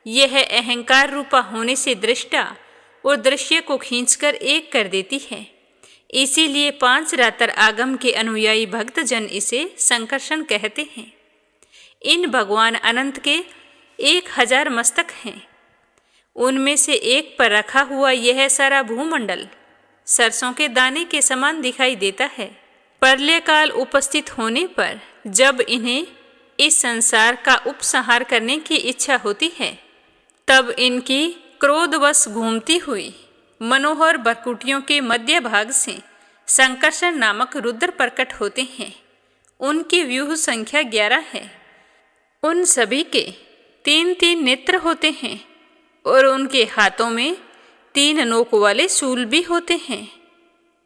A: यह अहंकार रूपा होने से दृष्टा और दृश्य को खींचकर एक कर देती है। इसीलिए 5 रात्र आगम के अनुयायी भक्तजन इसे संकर्षण कहते हैं। इन भगवान अनंत के 1000 मस्तक हैं। उनमें से एक पर रखा हुआ यह सारा भूमंडल सरसों के दाने के समान दिखाई देता है। प्रलय काल उपस्थित होने पर जब इन्हें इस संसार का उपसंहार करने की इच्छा होती है, तब इनकी क्रोधवश घूमती हुई मनोहर बरकुटियों के मध्य भाग से संकर्षण नामक रुद्र प्रकट होते हैं। उनकी व्यूह संख्या 11 है। उन सभी के 3-3 नेत्र होते हैं और उनके हाथों में 3 नोक वाले शूल भी होते हैं।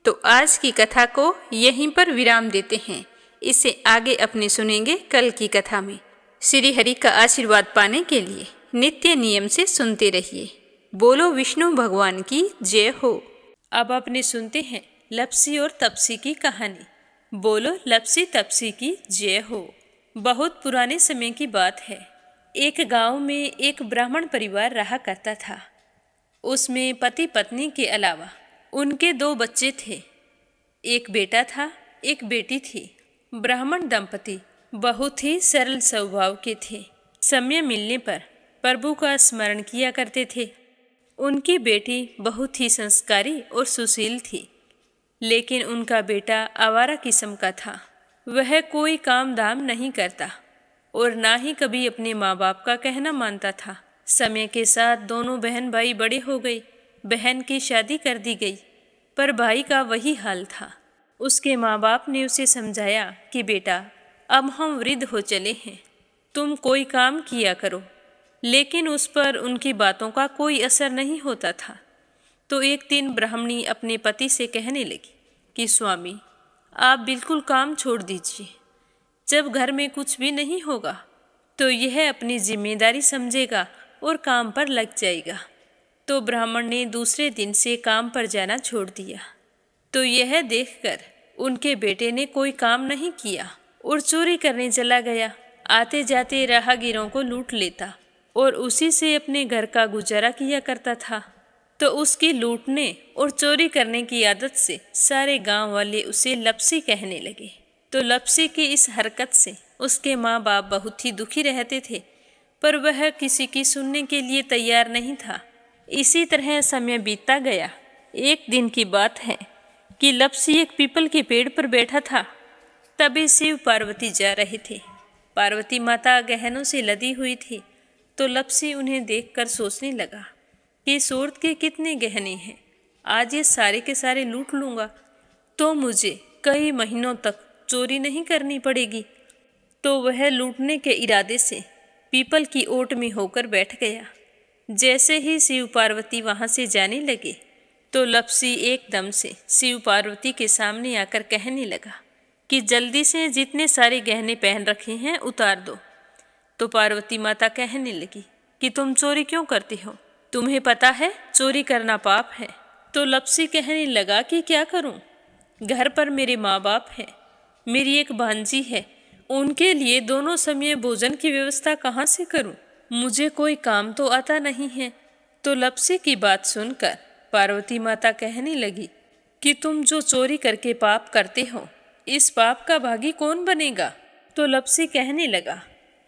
A: तो आज की कथा को यहीं पर विराम देते हैं। इसे आगे अपने सुनेंगे कल की कथा में। श्री हरि का आशीर्वाद पाने के लिए नित्य नियम से सुनते रहिए। बोलो विष्णु भगवान की जय हो। अब अपने सुनते हैं लप्सी और तपसी की कहानी। बोलो लप्सी तपसी की जय हो। बहुत पुराने समय की बात है। एक गांव में एक ब्राह्मण परिवार रहा करता था। उसमें पति पत्नी के अलावा उनके 2 बच्चे थे। एक बेटा था, एक बेटी थी। ब्राह्मण दंपति बहुत ही सरल स्वभाव के थे। समय मिलने पर प्रभु का स्मरण किया करते थे। उनकी बेटी बहुत ही संस्कारी और सुशील थी, लेकिन उनका बेटा आवारा किस्म का था। वह कोई काम धाम नहीं करता और ना ही कभी अपने माँ बाप का कहना मानता था। समय के साथ दोनों बहन भाई बड़े हो गए। बहन की शादी कर दी गई, पर भाई का वही हाल था। उसके माँ बाप ने उसे समझाया कि बेटा, अब हम वृद्ध हो चले हैं, तुम कोई काम किया करो। लेकिन उस पर उनकी बातों का कोई असर नहीं होता था। तो एक दिन ब्राह्मणी अपने पति से कहने लगी कि स्वामी, आप बिल्कुल काम छोड़ दीजिए। जब घर में कुछ भी नहीं होगा तो यह अपनी जिम्मेदारी समझेगा और काम पर लग जाएगा। तो ब्राह्मण ने दूसरे दिन से काम पर जाना छोड़ दिया। तो यह देखकर उनके बेटे ने कोई काम नहीं किया और चोरी करने चला गया। आते जाते राहगीरों को लूट लेता और उसी से अपने घर का गुजारा किया करता था। तो उसकी लूटने और चोरी करने की आदत से सारे गांव वाले उसे लप्सी कहने लगे। तो लप्सी की इस हरकत से उसके माँ बाप बहुत ही दुखी रहते थे, पर वह किसी की सुनने के लिए तैयार नहीं था। इसी तरह समय बीतता गया। एक दिन की बात है कि लप्सी एक पीपल के पेड़ पर बैठा था। तभी शिव पार्वती जा रहे थे। पार्वती माता गहनों से लदी हुई थी। तो लप्सी उन्हें देखकर सोचने लगा कि सूरत के कितने गहने हैं, आज ये सारे के सारे लूट लूँगा तो मुझे कई महीनों तक चोरी नहीं करनी पड़ेगी। तो वह लूटने के इरादे से पीपल की ओट में होकर बैठ गया। जैसे ही शिव पार्वती वहाँ से जाने लगे तो लप्सी एकदम से शिव पार्वती के सामने आकर कहने लगा कि जल्दी से जितने सारे गहने पहन रखे हैं उतार दो। तो पार्वती माता कहने लगी कि तुम चोरी क्यों करती हो, तुम्हें पता है चोरी करना पाप है। तो लप्सी कहने लगा कि क्या करूं, घर पर मेरे माँ बाप हैं, मेरी एक भांजी है, उनके लिए दोनों समय भोजन की व्यवस्था कहाँ से करूं, मुझे कोई काम तो आता नहीं है। तो लप्सी की बात सुनकर पार्वती माता कहने लगी कि तुम जो चोरी करके पाप करते हो, इस पाप का भागी कौन बनेगा? तो लप्सी कहने लगा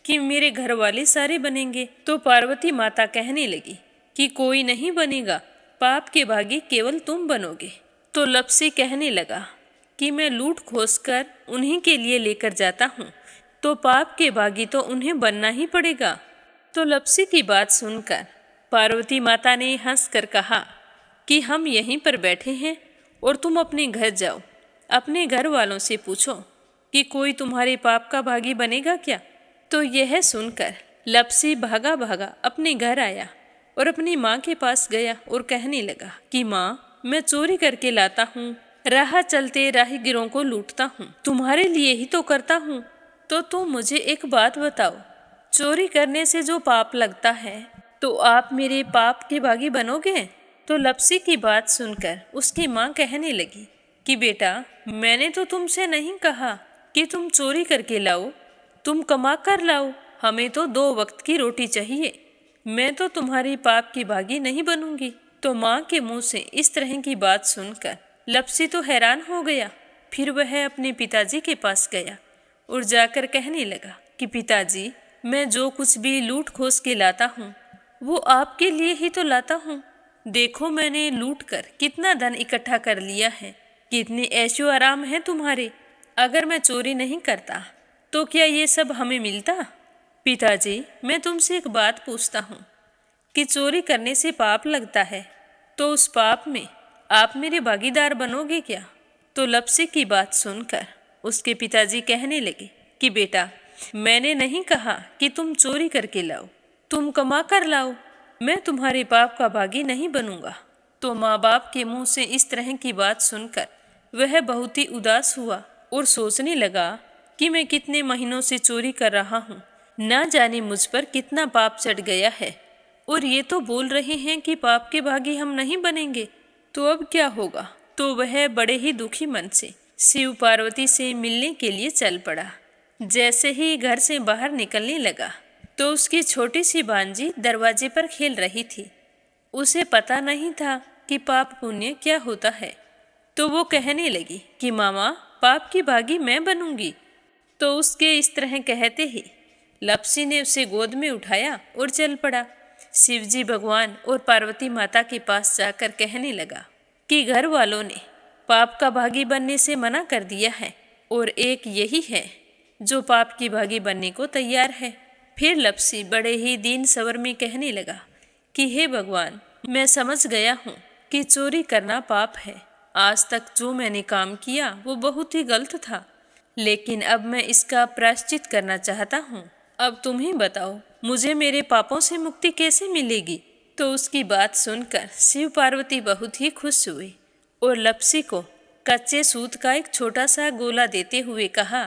A: कि मेरे घर वाले सारे बनेंगे। तो पार्वती माता कहने लगी कि कोई नहीं बनेगा, पाप के भागी केवल तुम बनोगे। तो लप्सी कहने लगा कि मैं लूट खोस कर उन्हीं के लिए लेकर जाता हूँ, तो पाप के भागी तो उन्हें बनना ही पड़ेगा। तो लप्सी की बात सुनकर पार्वती माता ने हंसकर कहा कि हम यहीं पर बैठे हैं और तुम अपने घर जाओ, अपने घर वालों से पूछो कि कोई तुम्हारे पाप का भागी बनेगा क्या। तो यह सुनकर लप्सी भागा भागा अपने घर आया और अपनी माँ के पास गया और कहने लगा कि माँ, मैं चोरी करके लाता हूँ, राह चलते राहगीरों को लूटता हूँ, तुम्हारे लिए ही तो करता हूँ। तो तुम मुझे एक बात बताओ, चोरी करने से जो पाप लगता है, तो आप मेरे पाप के भागी बनोगे? तो लप्सी की बात सुनकर उसकी माँ कहने लगी कि बेटा, मैंने तो तुमसे नहीं कहा कि तुम चोरी करके लाओ, तुम कमा कर लाओ, हमें तो 2 वक्त की रोटी चाहिए, मैं तो तुम्हारी पाप की भागी नहीं बनूंगी। तो माँ के मुंह से इस तरह की बात सुनकर लप्सी तो हैरान हो गया। फिर वह अपने पिताजी के पास गया और जाकर कहने लगा कि पिताजी, मैं जो कुछ भी लूट खोस के लाता हूँ वो आपके लिए ही तो लाता हूँ। देखो मैंने लूट कर कितना धन इकट्ठा कर लिया है, कितने ऐशो आराम है तुम्हारे। अगर मैं चोरी नहीं करता तो क्या ये सब हमें मिलता? पिताजी, मैं तुमसे एक बात पूछता हूँ कि चोरी करने से पाप लगता है, तो उस पाप में आप मेरे भागीदार बनोगे क्या? तो लप्सी की बात सुनकर उसके पिताजी कहने लगे कि बेटा, मैंने नहीं कहा कि तुम चोरी करके लाओ, तुम कमा कर लाओ, मैं तुम्हारे पाप का भागी नहीं बनूंगा। तो माँ बाप के मुंह से इस तरह की बात सुनकर वह बहुत ही उदास हुआ और सोचने लगा कि मैं कितने महीनों से चोरी कर रहा हूँ, ना जाने मुझ पर कितना पाप चढ़ गया है, और ये तो बोल रहे हैं कि पाप के भागी हम नहीं बनेंगे, तो अब क्या होगा? तो वह बड़े ही दुखी मन से शिव पार्वती से मिलने के लिए चल पड़ा। जैसे ही घर से बाहर निकलने लगा तो उसकी छोटी सी भांजी दरवाजे पर खेल रही थी। उसे पता नहीं था कि पाप पुण्य क्या होता है, तो वो कहने लगी कि मामा, पाप की भागी मैं बनूंगी। तो उसके इस तरह कहते ही लप्सी ने उसे गोद में उठाया और चल पड़ा। शिवजी भगवान और पार्वती माता के पास जाकर कहने लगा कि घर वालों ने पाप का भागी बनने से मना कर दिया है और एक यही है जो पाप की भागी बनने को तैयार है। फिर लप्सी बड़े ही दीन स्वर में कहने लगा कि हे भगवान, मैं समझ गया हूँ कि चोरी करना पाप है। आज तक जो मैंने काम किया वो बहुत ही गलत था, लेकिन अब मैं इसका प्रायश्चित करना चाहता हूँ। अब तुम ही बताओ, मुझे मेरे पापों से मुक्ति कैसे मिलेगी? तो उसकी बात सुनकर शिव पार्वती बहुत ही खुश हुए और लप्सी को कच्चे सूत का एक छोटा सा गोला देते हुए कहा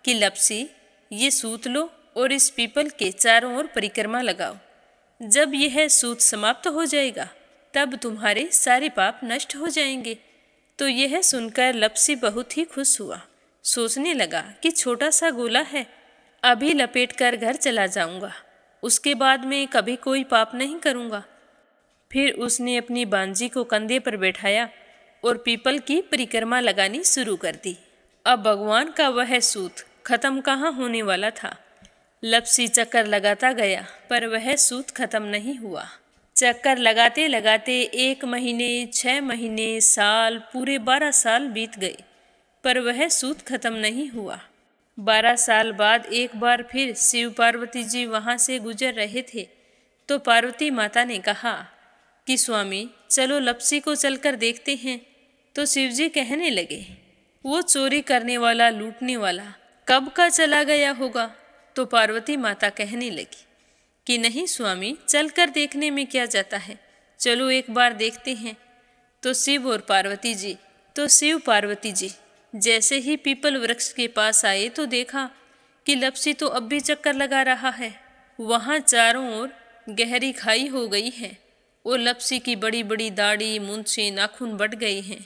A: कि लप्सी, ये सूत लो और इस पीपल के चारों ओर परिक्रमा लगाओ। जब यह सूत समाप्त हो जाएगा तब तुम्हारे सारे पाप नष्ट हो जाएंगे। तो यह सुनकर लप्सी बहुत ही खुश हुआ। सोचने लगा कि छोटा सा गोला है, अभी लपेट कर घर चला जाऊंगा, उसके बाद में कभी कोई पाप नहीं करूंगा। फिर उसने अपनी बांजी को कंधे पर बैठाया और पीपल की परिक्रमा लगानी शुरू कर दी। अब भगवान का वह सूत खत्म कहाँ होने वाला था। लप्सी चक्कर लगाता गया पर वह सूत खत्म नहीं हुआ। चक्कर लगाते लगाते 1 महीने, 6 महीने, साल, पूरे 12 साल बीत गए, पर वह सूत खत्म नहीं हुआ। 12 साल बाद एक बार फिर शिव पार्वती जी वहाँ से गुजर रहे थे, तो पार्वती माता ने कहा कि स्वामी, चलो लप्सी को चलकर देखते हैं। तो शिवजी कहने लगे, वो चोरी करने वाला, लूटने वाला कब का चला गया होगा? तो पार्वती माता कहने लगी कि नहीं स्वामी, चलकर देखने में क्या जाता है, चलो एक बार देखते हैं। तो शिव पार्वती जी जैसे ही पीपल वृक्ष के पास आए तो देखा कि लप्सी तो अब भी चक्कर लगा रहा है। वहाँ चारों ओर गहरी खाई हो गई है और लप्सी की बड़ी बड़ी दाढ़ी, मूंछें, नाखून बढ़ गए हैं।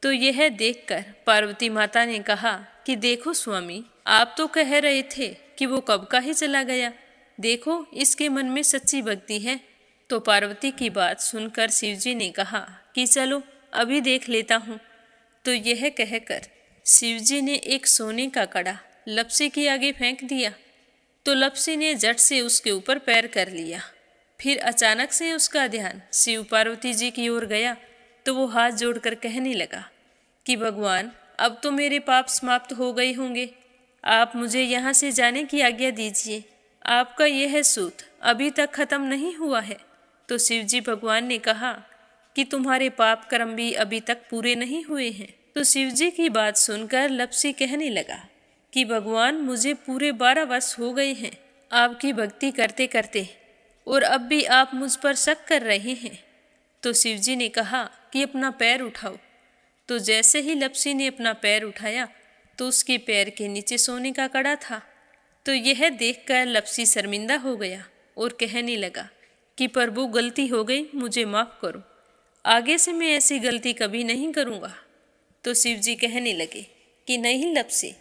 A: तो यह देखकर पार्वती माता ने कहा कि देखो स्वामी, आप तो कह रहे थे कि वो कब का ही चला गया, देखो इसके मन में सच्ची भक्ति है। तो पार्वती की बात सुनकर शिवजी ने कहा कि चलो अभी देख लेता हूँ। तो यह कहकर शिवजी ने एक सोने का कड़ा लपसी के आगे फेंक दिया। तो लपसी ने झट से उसके ऊपर पैर कर लिया। फिर अचानक से उसका ध्यान शिव पार्वती जी की ओर गया तो वो हाथ जोड़कर कहने लगा कि भगवान, अब तो मेरे पाप समाप्त हो गए होंगे, आप मुझे यहाँ से जाने की आज्ञा दीजिए। आपका यह सूत अभी तक खत्म नहीं हुआ है। तो शिवजी भगवान ने कहा कि तुम्हारे पाप कर्म भी अभी तक पूरे नहीं हुए हैं। तो शिवजी की बात सुनकर लपसी कहने लगा कि भगवान, मुझे पूरे 12 वर्ष हो गए हैं आपकी भक्ति करते करते, और अब भी आप मुझ पर शक कर रहे हैं। तो शिवजी ने कहा कि अपना पैर उठाओ। तो जैसे ही लपसी ने अपना पैर उठाया तो उसके पैर के नीचे सोने का कड़ा था। तो यह देखकर लपसी शर्मिंदा हो गया और कहने लगा कि प्रभु, गलती हो गई, मुझे माफ़ करो, आगे से मैं ऐसी गलती कभी नहीं करूँगा। तो शिवजी कहने लगे कि नहीं लपसी,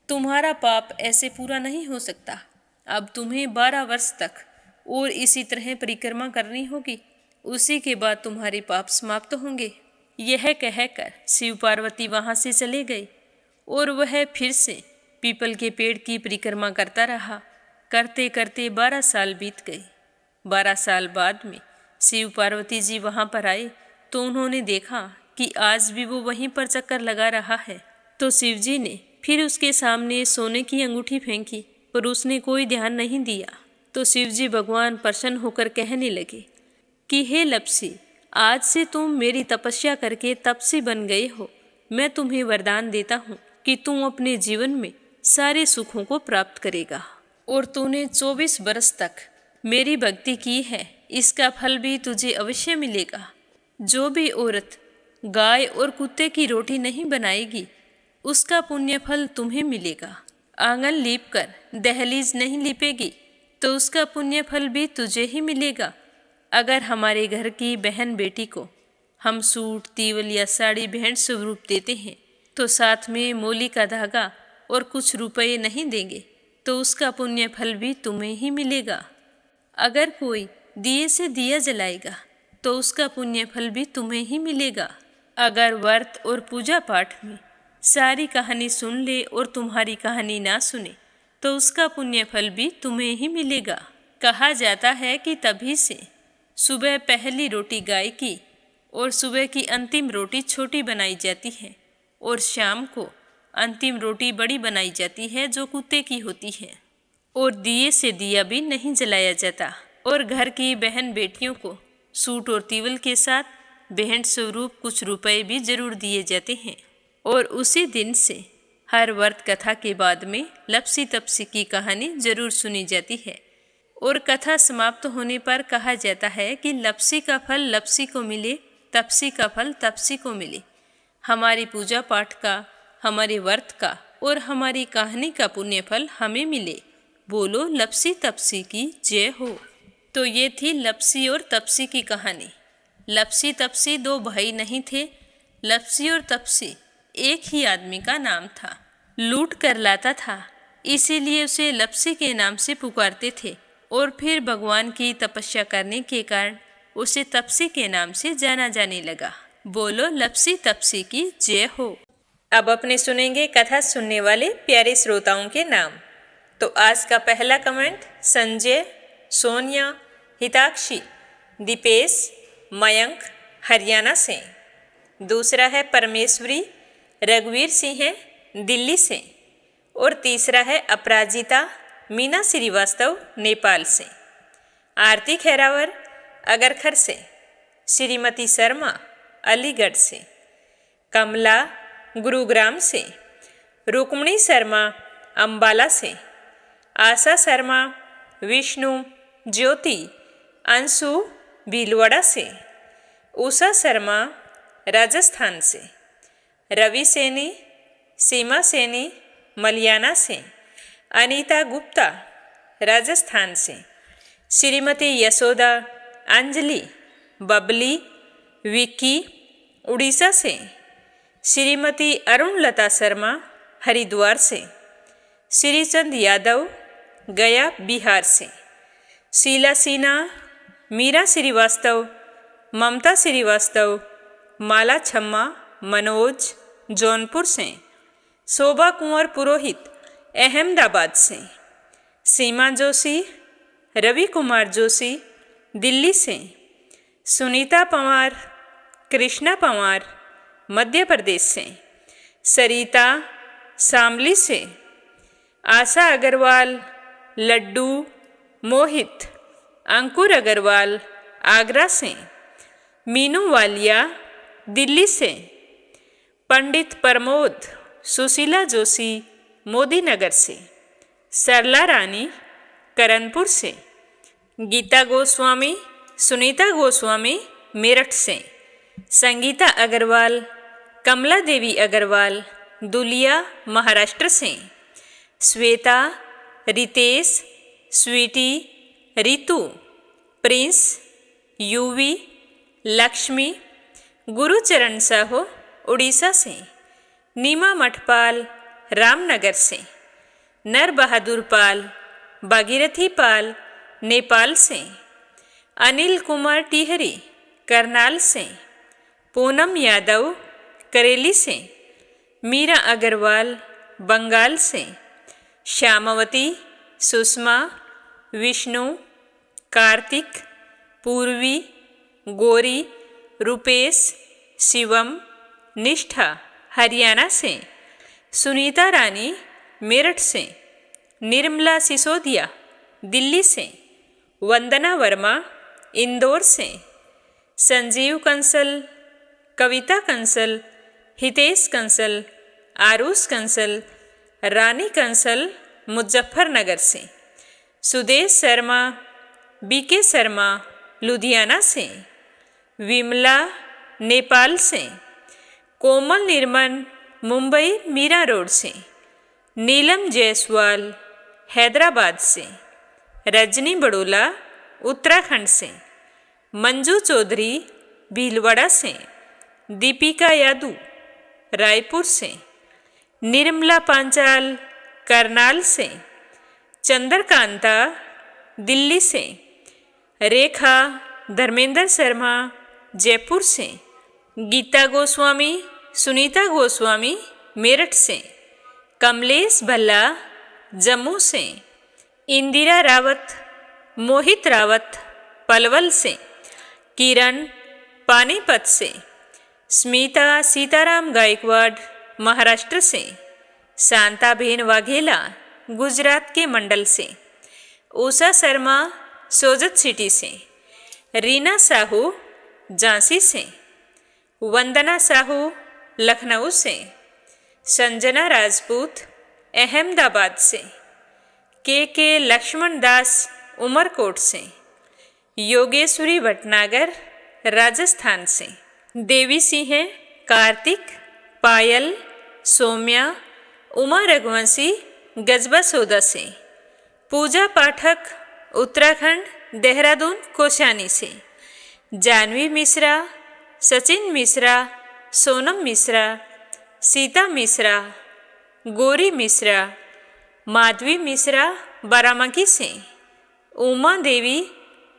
A: तुम्हारा पाप ऐसे पूरा नहीं हो सकता। अब तुम्हें 12 वर्ष तक और इसी तरह परिक्रमा करनी होगी, उसी के बाद तुम्हारे पाप समाप्त होंगे। यह कहकर शिव पार्वती वहाँ से चले गए और वह फिर से पीपल के पेड़ की परिक्रमा करता रहा। करते करते 12 साल बीत गए। 12 साल बाद में शिव पार्वती जी वहाँ पर आए तो उन्होंने देखा कि आज भी वो वहीं पर चक्कर लगा रहा है। तो शिवजी ने फिर उसके सामने सोने की अंगूठी फेंकी, पर उसने कोई ध्यान नहीं दिया। तो शिवजी भगवान प्रसन्न होकर कहने लगे कि हे लपसी, आज से तुम मेरी तपस्या करके तपसी बन गए हो। मैं तुम्हें वरदान देता हूँ कि तुम अपने जीवन में सारे सुखों को प्राप्त करेगा। और तूने 24 बरस तक मेरी भक्ति की है, इसका फल भी तुझे अवश्य मिलेगा। जो भी औरत गाय और कुत्ते की रोटी नहीं बनाएगी, उसका पुण्य फल तुम्हें मिलेगा। आंगन लीप कर दहलीज नहीं लीपेगी तो उसका पुण्य फल भी तुझे ही मिलेगा। अगर हमारे घर की बहन बेटी को हम सूट, तीवल या साड़ी भेंट स्वरूप देते हैं तो साथ में मोली का धागा और कुछ रुपए नहीं देंगे तो उसका पुण्य फल भी तुम्हें ही मिलेगा। अगर कोई दिए से दिया जलाएगा तो उसका पुण्य फल भी तुम्हें ही मिलेगा। अगर व्रत और पूजा पाठ में सारी कहानी सुन ले और तुम्हारी कहानी ना सुने तो उसका पुण्य फल भी तुम्हें ही मिलेगा। कहा जाता है कि तभी से सुबह पहली रोटी गाय की और सुबह की अंतिम रोटी छोटी बनाई जाती है और शाम को अंतिम रोटी बड़ी बनाई जाती है जो कुत्ते की होती है। और दिए से दिया भी नहीं जलाया जाता। और घर की बहन बेटियों को सूट और तीवल के साथ भेंट स्वरूप कुछ रुपए भी जरूर दिए जाते हैं। और उसी दिन से हर व्रत कथा के बाद में लपसी तपसी की कहानी जरूर सुनी जाती है। और कथा समाप्त होने पर कहा जाता है कि लपसी का फल लपसी को मिले, तपसी का फल तपसी को मिले। हमारी पूजा पाठ का, हमारे व्रत का और हमारी कहानी का पुण्य फल हमें मिले। बोलो लपसी तपसी की जय हो। तो ये थी लपसी और तपसी की कहानी। लपसी तपसी 2 भाई नहीं थे। लपसी और तपसी एक ही आदमी का नाम था। लूट कर लाता था, इसीलिए उसे लपसी के नाम से पुकारते थे। और फिर भगवान की तपस्या करने के कारण उसे तपसी के नाम से जाना जाने लगा। बोलो लपसी तपसी की जय हो। अब अपने सुनेंगे कथा सुनने वाले प्यारे श्रोताओं के नाम। तो आज का पहला कमेंट संजय, सोनिया, हिताक्षी, दीपेश, मयंक हरियाणा से। दूसरा है परमेश्वरी, रघुवीर सिंह है दिल्ली से। और तीसरा है अपराजिता मीना श्रीवास्तव नेपाल से। आरती खैरावर अगरखर से। श्रीमती शर्मा अलीगढ़ से। कमला गुरुग्राम से। रुक्मणी शर्मा अंबाला से। आशा शर्मा, विष्णु, ज्योति, अंशु भीलवाड़ा से। उषा शर्मा राजस्थान से। रवि सैनी, सीमा सैनी मलियाना से। अनीता गुप्ता राजस्थान से। श्रीमती यशोदा, अंजलि, बबली, विक्की उड़ीसा से। श्रीमती अरुणलता शर्मा हरिद्वार से। श्रीचंद यादव गया बिहार से। शीला सिन्हा, मीरा श्रीवास्तव, ममता श्रीवास्तव, माला छम्मा, मनोज जौनपुर से, शोभा कुंवर पुरोहित अहमदाबाद से, सीमा जोशी, रवि कुमार जोशी दिल्ली से, सुनीता पंवार, कृष्णा पंवार मध्य प्रदेश से, सरिता शामली से, आशा अग्रवाल, लड्डू, मोहित, अंकुर अग्रवाल आगरा से, मीनू वालिया दिल्ली से, पंडित प्रमोद, सुशीला जोशी मोदी नगर से, सरला रानी करणपुर से, गीता गोस्वामी, सुनीता गोस्वामी मेरठ से, संगीता अग्रवाल, कमला देवी अग्रवाल दुलिया महाराष्ट्र से, श्वेता, रितेश, स्वीटी, रितु, प्रिंस, यूवी, लक्ष्मी, गुरुचरण साहू उड़ीसा से, नीमा मठपाल रामनगर से, नर बहादुर पाल, भागीरथी पाल नेपाल से, अनिल कुमार टिहरी करनाल से, पूनम यादव करेली से, मीरा अग्रवाल बंगाल से, श्यामावती, सुषमा, विष्णु, कार्तिक, पूर्वी, गौरी, रुपेश, शिवम, निष्ठा हरियाणा से, सुनीता रानी मेरठ से, निर्मला सिसोदिया दिल्ली से, वंदना वर्मा इंदौर से, संजीव कंसल, कविता कंसल, हितेश कंसल, आरुष कंसल, रानी कंसल मुजफ्फरनगर से, सुदेश शर्मा, बीके शर्मा लुधियाना से, विमला नेपाल से, कोमल निर्मल मुंबई मीरा रोड से, नीलम जायसवाल हैदराबाद से, रजनी बड़ोला उत्तराखंड से, मंजू चौधरी भीलवाड़ा से, दीपिका यादव रायपुर से, निर्मला पांचाल करनाल से, चंद्रकांता दिल्ली से, रेखा धर्मेंद्र शर्मा जयपुर से, गीता गोस्वामी, सुनीता गोस्वामी मेरठ से, कमलेश भल्ला जम्मू से, इंदिरा रावत, मोहित रावत पलवल से, किरण पानीपत से, स्मिता सीताराम गायकवाड़ महाराष्ट्र से, शांताबेन वाघेला गुजरात के मंडल से, उषा शर्मा सोजत सिटी से, रीना साहू झांसी से, वंदना साहू लखनऊ से, संजना राजपूत अहमदाबाद से, के लक्ष्मण दास उमरकोट से, योगेश्वरी भटनागर राजस्थान से, देवी सिंह कार्तिक, पायल, सौम्या, उमा रघुवंशी गजबा सौदा से, पूजा पाठक उत्तराखंड देहरादून कोशानी से, जानवी मिश्रा, सचिन मिश्रा, सोनम मिश्रा, सीता मिश्रा, गौरी मिश्रा, माधवी मिश्रा बारामकी से, उमा देवी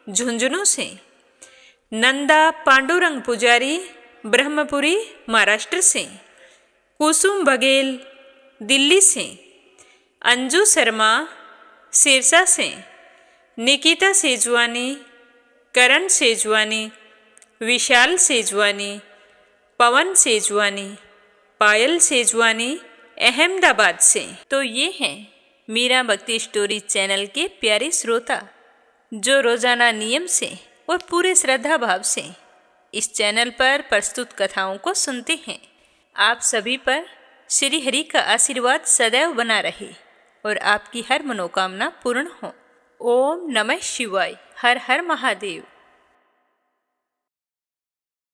A: झुंझुनू से, नंदा पांडुरंग पुजारी ब्रह्मपुरी महाराष्ट्र से, कुसुम बघेल दिल्ली से, अंजू शर्मा सिरसा से, निकिता सेजवानी, करण सेजवानी, विशाल सेजवानी, पवन सेजवानी, पायल सेजवानी अहमदाबाद से। तो ये हैं मीरा भक्ति स्टोरी चैनल के प्यारे श्रोता जो रोजाना नियम से और पूरे श्रद्धा भाव से इस चैनल पर प्रस्तुत कथाओं को सुनते हैं। आप सभी पर श्री हरि का आशीर्वाद सदैव बना रहे और आपकी हर मनोकामना पूर्ण हो। ओम नमः शिवाय। हर हर महादेव।